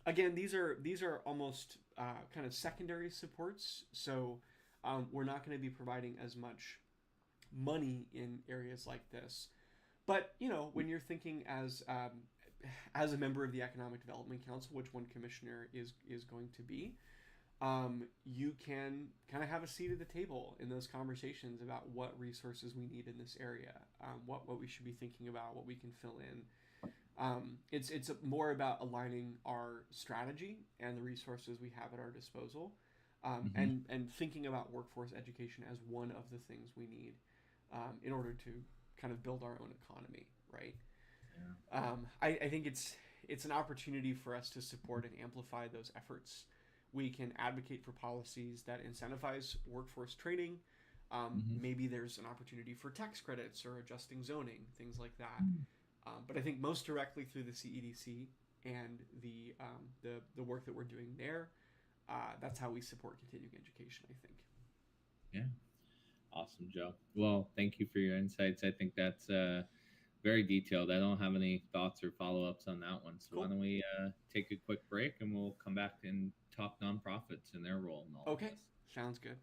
Again, these are almost kind of secondary supports, so we're not going to be providing as much money in areas like this. But when you're thinking as a member of the Economic Development Council, which one commissioner is going to be, you can kind of have a seat at the table in those conversations about what resources we need in this area, what we should be thinking about, what we can fill in. It's more about aligning our strategy and the resources we have at our disposal, and thinking about workforce education as one of the things we need in order to kind of build our own economy, right? Yeah. I think it's an opportunity for us to support and amplify those efforts. We can advocate for policies that incentivize workforce training. Maybe there's an opportunity for tax credits or adjusting zoning, things like that. But I think most directly through the CEDC and the work that we're doing there, that's how we support continuing education, I think. Yeah. Awesome, Joe. Well, thank you for your insights. I think that's very detailed. I don't have any thoughts or follow-ups on that one. So Why don't we take a quick break and we'll come back and talk nonprofits and their role in all of this. Sounds good.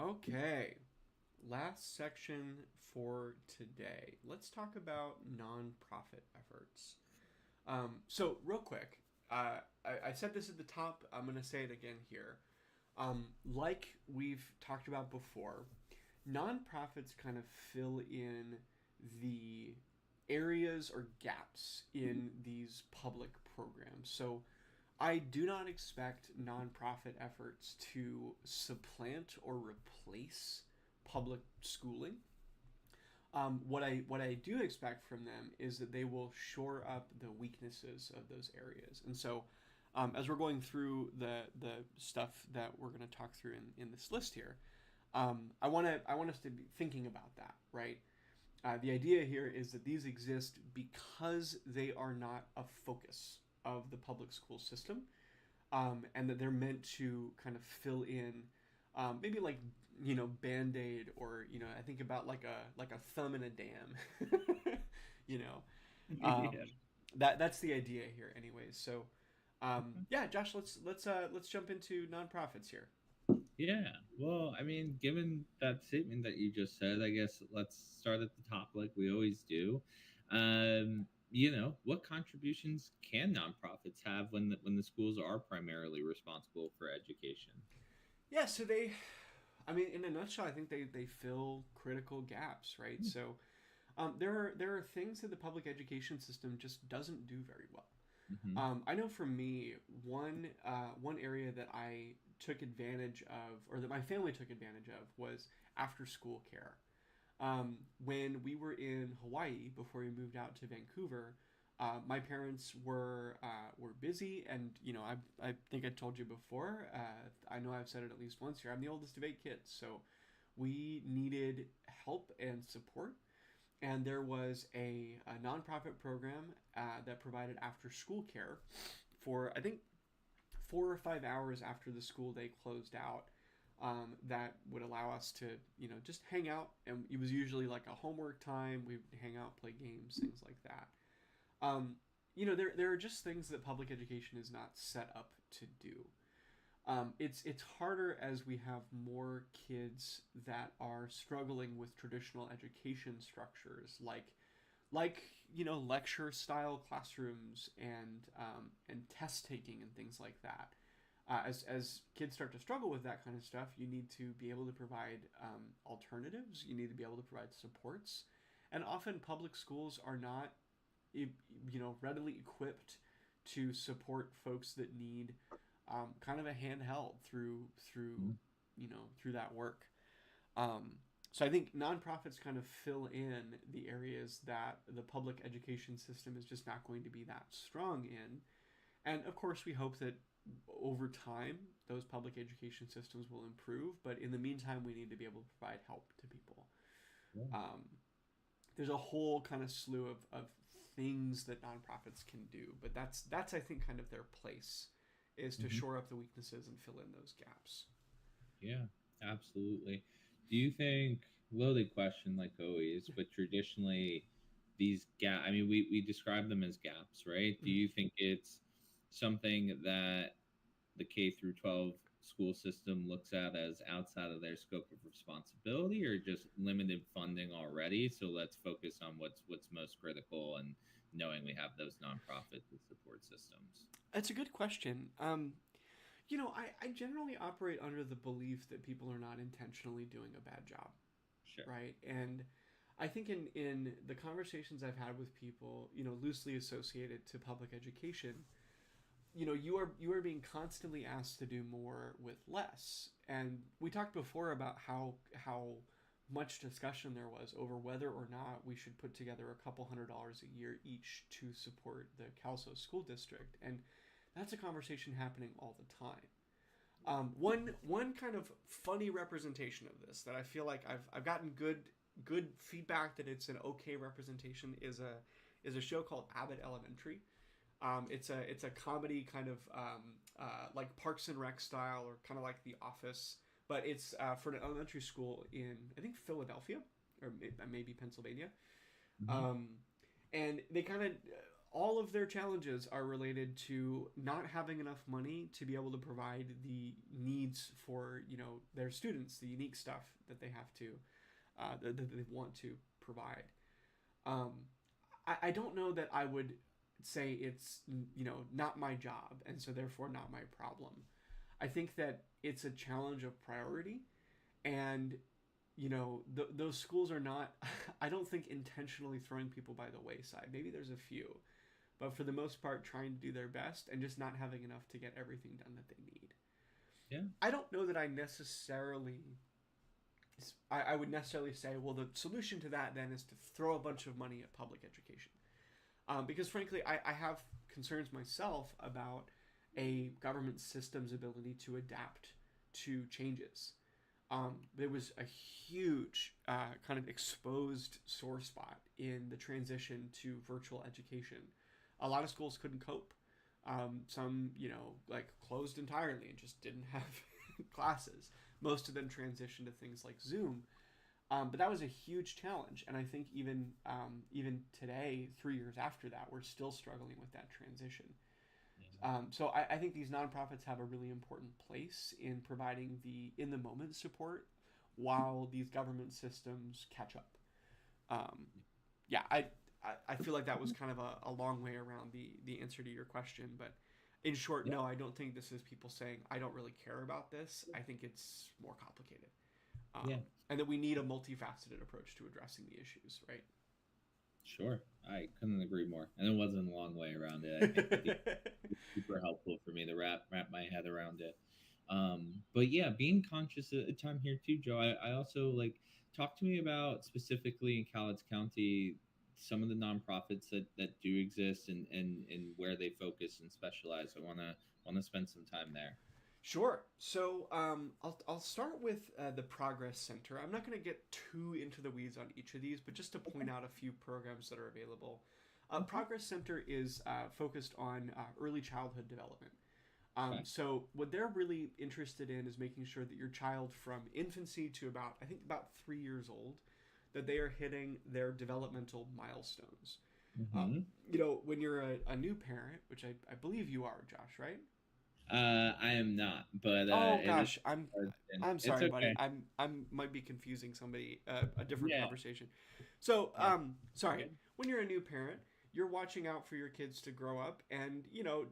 Okay. Last section for today. Let's talk about nonprofit efforts. So real quick, I said this at the top. I'm going to say it again here. Like we've talked about before, nonprofits kind of fill in the areas or gaps in these public programs. So I do not expect nonprofit efforts to supplant or replace public schooling. What I do expect from them is that they will shore up the weaknesses of those areas. And so, as we're going through the stuff that we're going to talk through in this list here, I want us to be thinking about that, right? The idea here is that these exist because they are not a focus of the public school system, and that they're meant to kind of fill in, maybe like band-aid, or I think about like a thumb in a dam. you know um, Yeah. that's the idea here, anyways. So yeah, Josh, let's jump into nonprofits here. Yeah. Well, I mean, given that statement that you just said, I guess let's start at the top like we always do. What contributions can nonprofits have when when the schools are primarily responsible for education? Yeah, so I mean, in a nutshell, I think they fill critical gaps, right? So there are things that the public education system just doesn't do very well. Mm-hmm. I know for me, one area that I took advantage of, or that my family took advantage of, was after school care. When we were in Hawaii before we moved out to Vancouver, my parents were busy, and I think I told you before. I know I've said it at least once here. I'm the oldest of 8 kids, so we needed help and support. And there was a nonprofit program that provided after school care for, I think, 4 or 5 hours after the school day closed out. That would allow us to just hang out, and it was usually like a homework time. We'd hang out, play games, things like that. There are just things that public education is not set up to do. It's harder as we have more kids that are struggling with traditional education structures, like lecture style classrooms, and test taking and things like that. As kids start to struggle with that kind of stuff, you need to be able to provide alternatives. You need to be able to provide supports, and often public schools are not readily equipped to support folks that need kind of a handheld through that work. So I think nonprofits kind of fill in the areas that the public education system is just not going to be that strong in. And of course, we hope that over time those public education systems will improve. But in the meantime, we need to be able to provide help to people. Yeah. There's a whole kind of slew of things that nonprofits can do, but that's I think kind of their place, is to shore up the weaknesses and fill in those gaps. Yeah, absolutely. Do you think, loaded question like always, but traditionally these I mean, we describe them as gaps, right? Do you think it's something that the K through 12 school system looks at as outside of their scope of responsibility, or just limited funding already? So let's focus on what's most critical, and knowing we have those nonprofit support systems. That's a good question. I generally operate under the belief that people are not intentionally doing a bad job, Sure. right? And I think in the conversations I've had with people, loosely associated to public education, you are being constantly asked to do more with less. And we talked before about how much discussion there was over whether or not we should put together a couple $100s a year each to support the Calso school district. And that's a conversation happening all the time. One kind of funny representation of this that I feel like I've gotten good feedback that it's an okay representation is a show called Abbott Elementary. It's a comedy kind of like Parks and Rec style, or kind of like The Office, but it's for an elementary school in, I think, Philadelphia, or maybe Pennsylvania. Mm-hmm. And they kind of, all of their challenges are related to not having enough money to be able to provide the needs for, their students, the unique stuff that they have to, that they want to provide. Um, I don't know that I would say it's, not my job, and so therefore not my problem. I think that it's a challenge of priority, and those schools are not, I don't think, intentionally throwing people by the wayside. Maybe there's a few, but for the most part trying to do their best and just not having enough to get everything done that they need. Yeah. I don't know that I would necessarily say, well, the solution to that then is to throw a bunch of money at public education. Because frankly, I have concerns myself about a government system's ability to adapt to changes. There was a huge kind of exposed sore spot in the transition to virtual education. A lot of schools couldn't cope. Some, like closed entirely and just didn't have classes. Most of them transitioned to things like Zoom. But that was a huge challenge, and I think even today, 3 years after that, we're still struggling with that transition. So I think these nonprofits have a really important place in providing the in the moment support while these government systems catch up. Yeah, I feel like that was kind of a long way around the answer to your question, but in short, no, I don't think this is people saying I don't really care about this. I think it's more complicated. And that we need a multifaceted approach to addressing the issues, right? Sure, I couldn't agree more. And it wasn't a long way around it. I think it's super helpful for me to wrap my head around it. But yeah, being conscious of time here too, Joe. I also like talk to me about specifically in Cowlitz County some of the nonprofits that do exist and where they focus and specialize. I wanna spend some time there. Sure. So I'll start with the Progress Center. I'm not going to get too into the weeds on each of these, but just to point out a few programs that are available. Progress Center is focused on early childhood development. So what they're really interested in is making sure that your child from infancy to about 3 years old, that they are hitting their developmental milestones. When you're a new parent, which I believe you are, Josh, right? I am not, but oh gosh, I'm it's sorry, buddy. okay. I'm might be confusing somebody, a different Yeah, conversation. So, yeah, sorry. okay. When you're a new parent, you're watching out for your kids to grow up and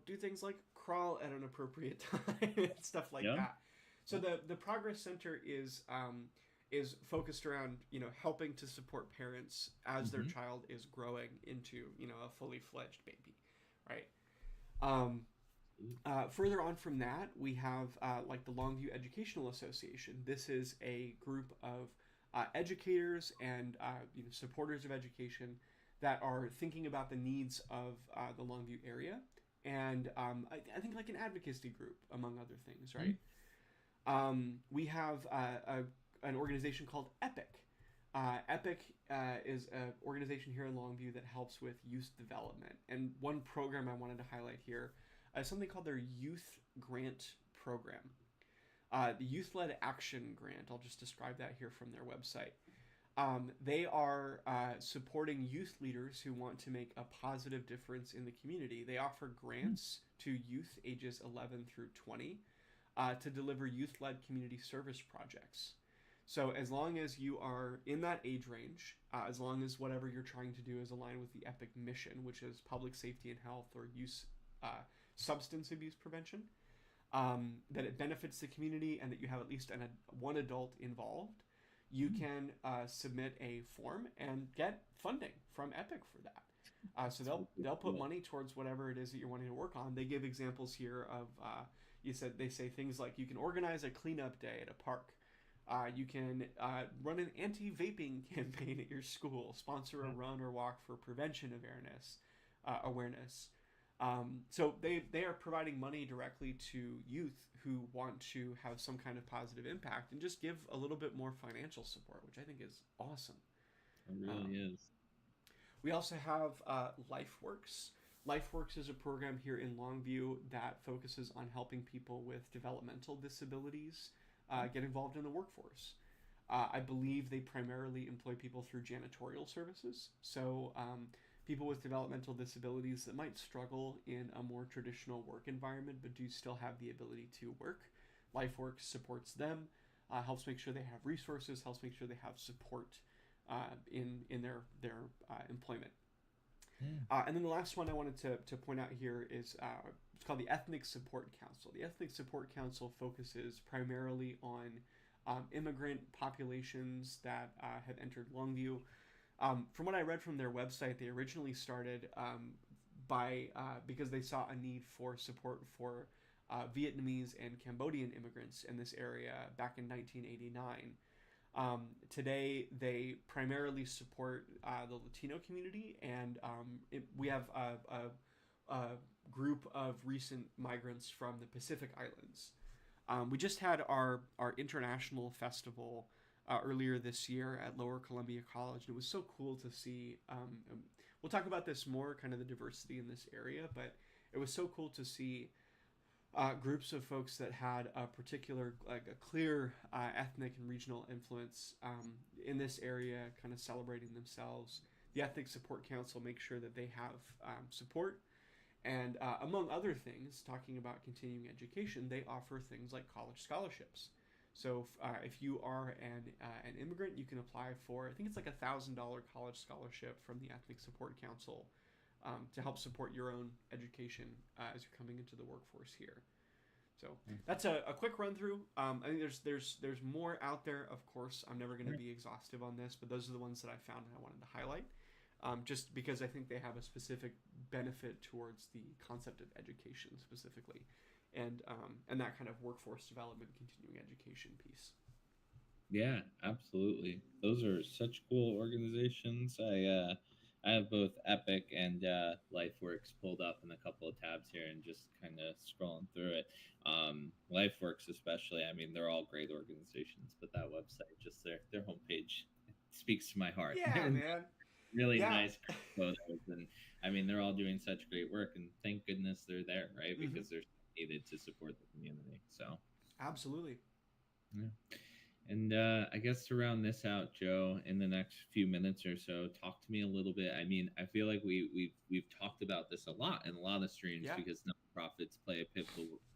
do things like crawl at an appropriate time and stuff like Yeah, that. So the Progress Center is focused around helping to support parents as their hmm child is growing into a fully fledged baby, right? Um, Further on from that, we have like the Longview Educational Association. This is a group of educators and supporters of education that are thinking about the needs of the Longview area, and I think like an advocacy group among other things, right? We have an organization called EPIC. EPIC is an organization here in Longview that helps with youth development, and one program I wanted to highlight here something called their Youth Grant Program. The Youth-Led Action Grant, I'll just describe that here from their website. They are supporting youth leaders who want to make a positive difference in the community. They offer grants to youth ages 11 through 20 to deliver youth-led community service projects. So as long as you are in that age range, as long as whatever you're trying to do is aligned with the EPIC mission, which is public safety and health or substance abuse prevention, that it benefits the community and that you have at least one adult involved, you can submit a form and get funding from EPIC for that. So they'll put money towards whatever it is that you're wanting to work on. They give examples here of they say things like you can organize a cleanup day at a park. You can run an anti-vaping campaign at your school, sponsor a run or walk for prevention awareness. So they are providing money directly to youth who want to have some kind of positive impact and just give a little bit more financial support, which I think is awesome. it really is. We also have LifeWorks. LifeWorks is a program here in Longview that focuses on helping people with developmental disabilities get involved in the workforce. I believe they primarily employ people through janitorial services. So people with developmental disabilities that might struggle in a more traditional work environment but do still have the ability to work. LifeWorks supports them, helps make sure they have resources, helps make sure they have support in their employment. Yeah. And then the last one I wanted to point out here is it's called the Ethnic Support Council. The Ethnic Support Council focuses primarily on immigrant populations that have entered Longview. From what I read from their website, they originally started because they saw a need for support for Vietnamese and Cambodian immigrants in this area back in 1989. Today, they primarily support the Latino community, and we have a group of recent migrants from the Pacific Islands. We just had our international festival earlier this year at Lower Columbia College, and it was so cool to see. We'll talk about this more, kind of the diversity in this area, but it was so cool to see groups of folks that had a particular, like a clear ethnic and regional influence in this area, kind of celebrating themselves. The Ethnic Support Council makes sure that they have support. And among other things, talking about continuing education, they offer things like college scholarships. So if you are an immigrant, you can apply for, I think it's like $1,000 college scholarship from the Ethnic Support Council to help support your own education as you're coming into the workforce here. So that's a quick run through. I think there's more out there. Of course, I'm never going to be exhaustive on this, but those are the ones that I found and I wanted to highlight. Just because I think they have a specific benefit towards the concept of education specifically, and that kind of workforce development, continuing education piece. Yeah, absolutely. Those are such cool organizations. I have both Epic and LifeWorks pulled up in a couple of tabs here and just kind of scrolling through it. LifeWorks especially, I mean, they're all great organizations, but that website, just their homepage speaks to my heart. Yeah, man. Really Yeah. nice photos, and I mean, they're all doing such great work, and thank goodness they're there, right? Mm-hmm. Because they're needed to support the community. So absolutely. Yeah. And I guess to round this out, Joe, in the next few minutes or so, talk to me a little bit. I mean, I feel like we've talked about this a lot in a lot of streams because nonprofits play a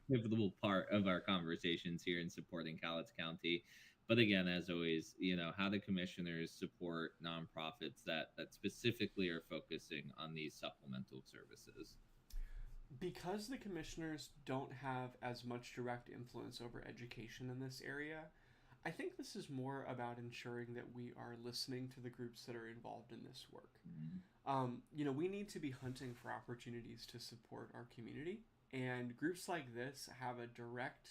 pivotal part of our conversations here in supporting Cowlitz County. But again, as always, how do commissioners support nonprofits that specifically are focusing on these supplemental services? Because the commissioners don't have as much direct influence over education in this area, I think this is more about ensuring that we are listening to the groups that are involved in this work. Mm-hmm. We need to be hunting for opportunities to support our community, and groups like this have a direct,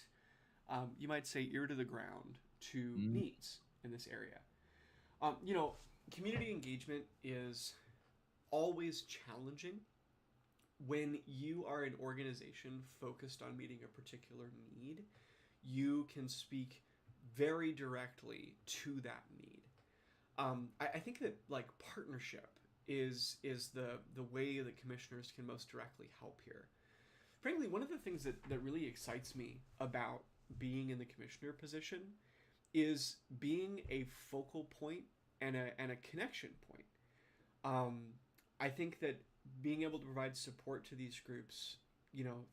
you might say, ear to the ground to needs in this area. Community engagement is always challenging when you are an organization focused on meeting a particular need. You can speak very directly to that need. I think that like partnership is the way that commissioners can most directly help here. Frankly, one of the things that really excites me about being in the commissioner position is being a focal point and a connection point. I think that being able to provide support to these groups,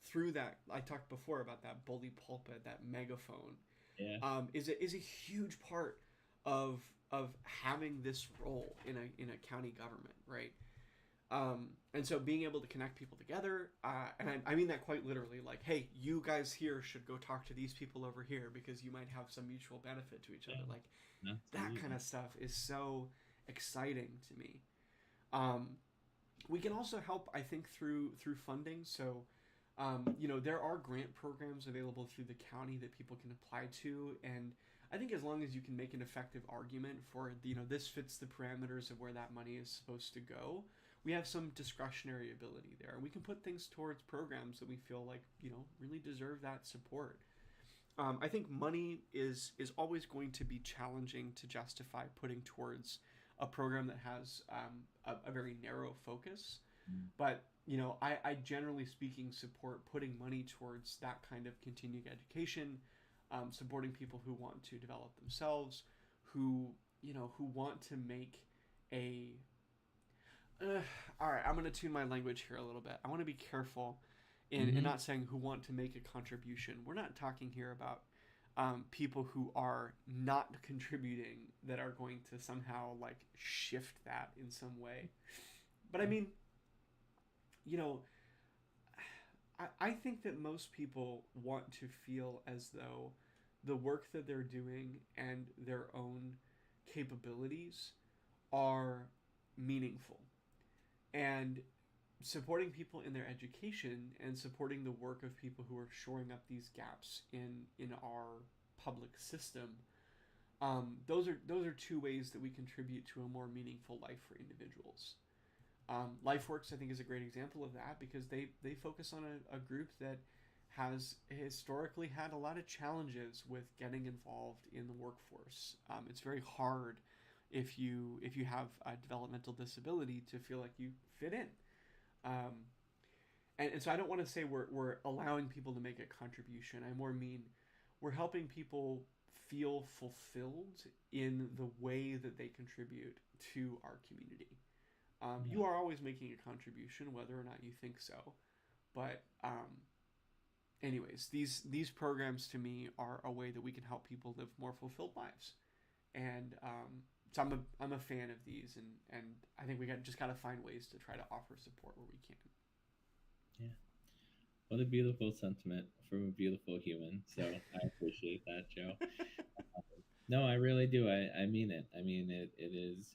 through that, I talked before about that bully pulpit, that megaphone, is a huge part of having this role in a county government, right? And so being able to connect people together, and I mean that quite literally, like, hey, you guys here should go talk to these people over here because you might have some mutual benefit to each other. Like, that kind of stuff is so exciting to me. We can also help, I think, through funding. So, there are grant programs available through the county that people can apply to, and I think as long as you can make an effective argument for, this fits the parameters of where that money is supposed to go, we have some discretionary ability there. We can put things towards programs that we feel like, really deserve that support. I think money is always going to be challenging to justify putting towards a program that has a very narrow focus. But, I generally speaking support putting money towards that kind of continuing education, supporting people who want to develop themselves, who want to make Uh, all right, I'm going to tune my language here a little bit. I want to be careful in Mm-hmm. not saying who want to make a contribution. We're not talking here about people who are not contributing that are going to somehow like shift that in some way. But I mean, you know, I think that most people want to feel as though the work that they're doing and their own capabilities are meaningful. And supporting people in their education and supporting the work of people who are shoring up these gaps in our public system, those are two ways that we contribute to a more meaningful life for individuals. LifeWorks, I think, is a great example of that because they focus on a group that has historically had a lot of challenges with getting involved in the workforce. It's very hard if you have a developmental disability to feel like you fit in. Um, and so I don't want to say we're allowing people to make a contribution. I more mean we're helping people feel fulfilled in the way that they contribute to our community. Yeah. You are always making a contribution, whether or not you think so. But anyways, these programs to me are a way that we can help people live more fulfilled lives, and so I'm a fan of these, and I think we just gotta find ways to try to offer support where we can. Yeah. What a beautiful sentiment from a beautiful human. So I appreciate that, Joe. No, I really do. I mean it. I mean it is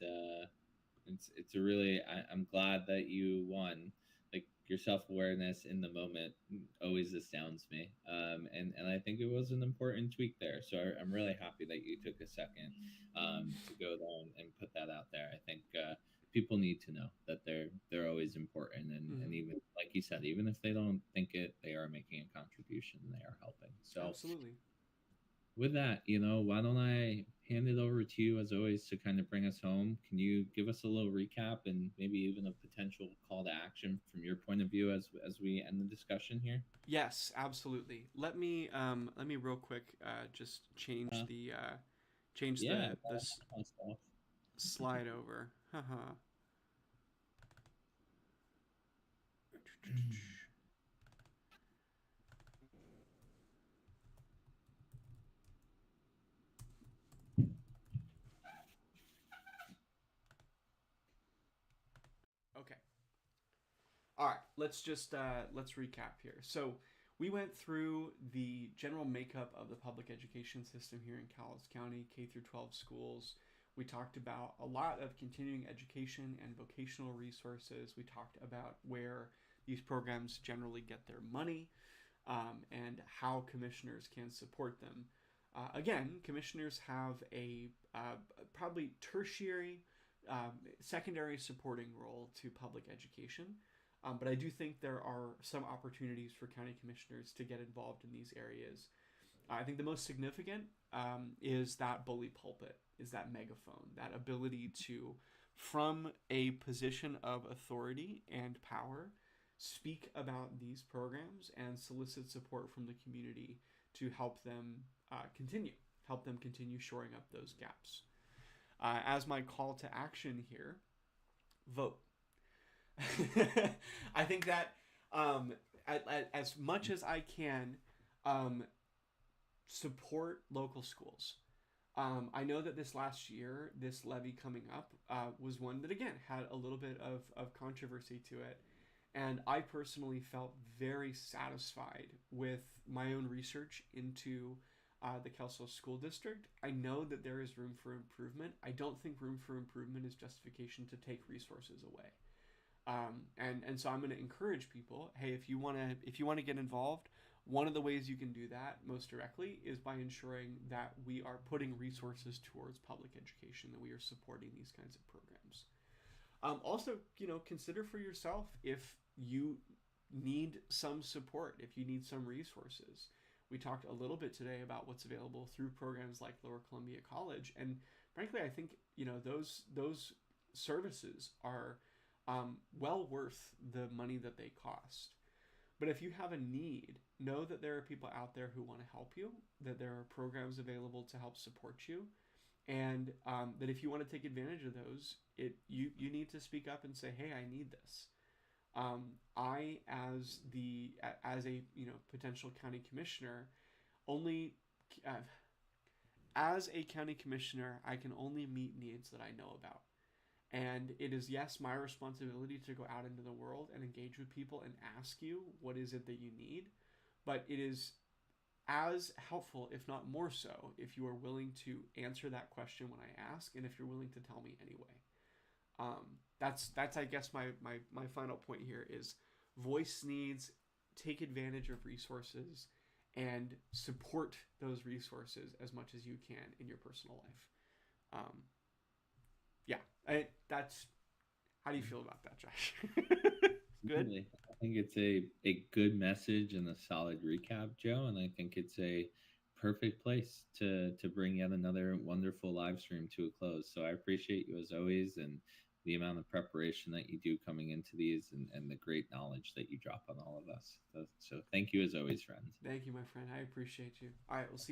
it's a really I'm glad that you won. Like your self-awareness in the moment always astounds me. And I think it was an important tweak there. So I'm really happy that you took a second to go there and put that out there. I think people need to know that they're always important, and Mm-hmm. even like you said, even if they don't think it, they are making a contribution and they are helping. So Absolutely. with that, why don't I hand it over to you as always to kind of bring us home? Can you give us a little recap and maybe even a potential call to action from your point of view as we end the discussion here? Yes, absolutely. Let me real quick just change Uh, yeah, the kind of stuff. slide over. Haha. Okay. All right, let's recap here. So we went through the general makeup of the public education system here in Cowlitz County, K through 12 schools. We talked about a lot of continuing education and vocational resources. We talked about where these programs generally get their money, and how commissioners can support them. Again, commissioners have a probably tertiary, secondary supporting role to public education. But I do think there are some opportunities for county commissioners to get involved in these areas. I think the most significant is that bully pulpit, is that megaphone, that ability to, from a position of authority and power, speak about these programs and solicit support from the community to help them continue shoring up those gaps. As my call to action here, vote. I think that as much as I can, um, support local schools. I know that this last year, this levy coming up was one that, again, had a little bit of controversy to it. And I personally felt very satisfied with my own research into the Kelso School District. I know that there is room for improvement. I don't think room for improvement is justification to take resources away. And so I'm going to encourage people. Hey, if you want to get involved, one of the ways you can do that most directly is by ensuring that we are putting resources towards public education, that we are supporting these kinds of programs. Also, consider for yourself if you need some support, if you need some resources. We talked a little bit today about what's available through programs like Lower Columbia College, and frankly, I think those services are well worth the money that they cost. But if you have a need, know that there are people out there who want to help you, that there are programs available to help support you, and that if you want to take advantage of those, you need to speak up and say, hey, I need this. I as a potential county commissioner only uh, as a county commissioner I can only meet needs that I know about. And it is, yes, my responsibility to go out into the world and engage with people and ask you what is it that you need. But it is as helpful, if not more so, if you are willing to answer that question when I ask, and if you're willing to tell me anyway. That's I guess my final point here is voice needs, take advantage of resources, and support those resources as much as you can in your personal life. Yeah, that's how do you feel about that, Josh? Good. Really, I think it's a good message and a solid recap, Joe, and I think it's a perfect place to bring yet another wonderful live stream to a close. So I appreciate you as always, and the amount of preparation that you do coming into these, and the great knowledge that you drop on all of us. So thank you as always, friends. Thank you, my friend. I appreciate you. All right, we'll see you.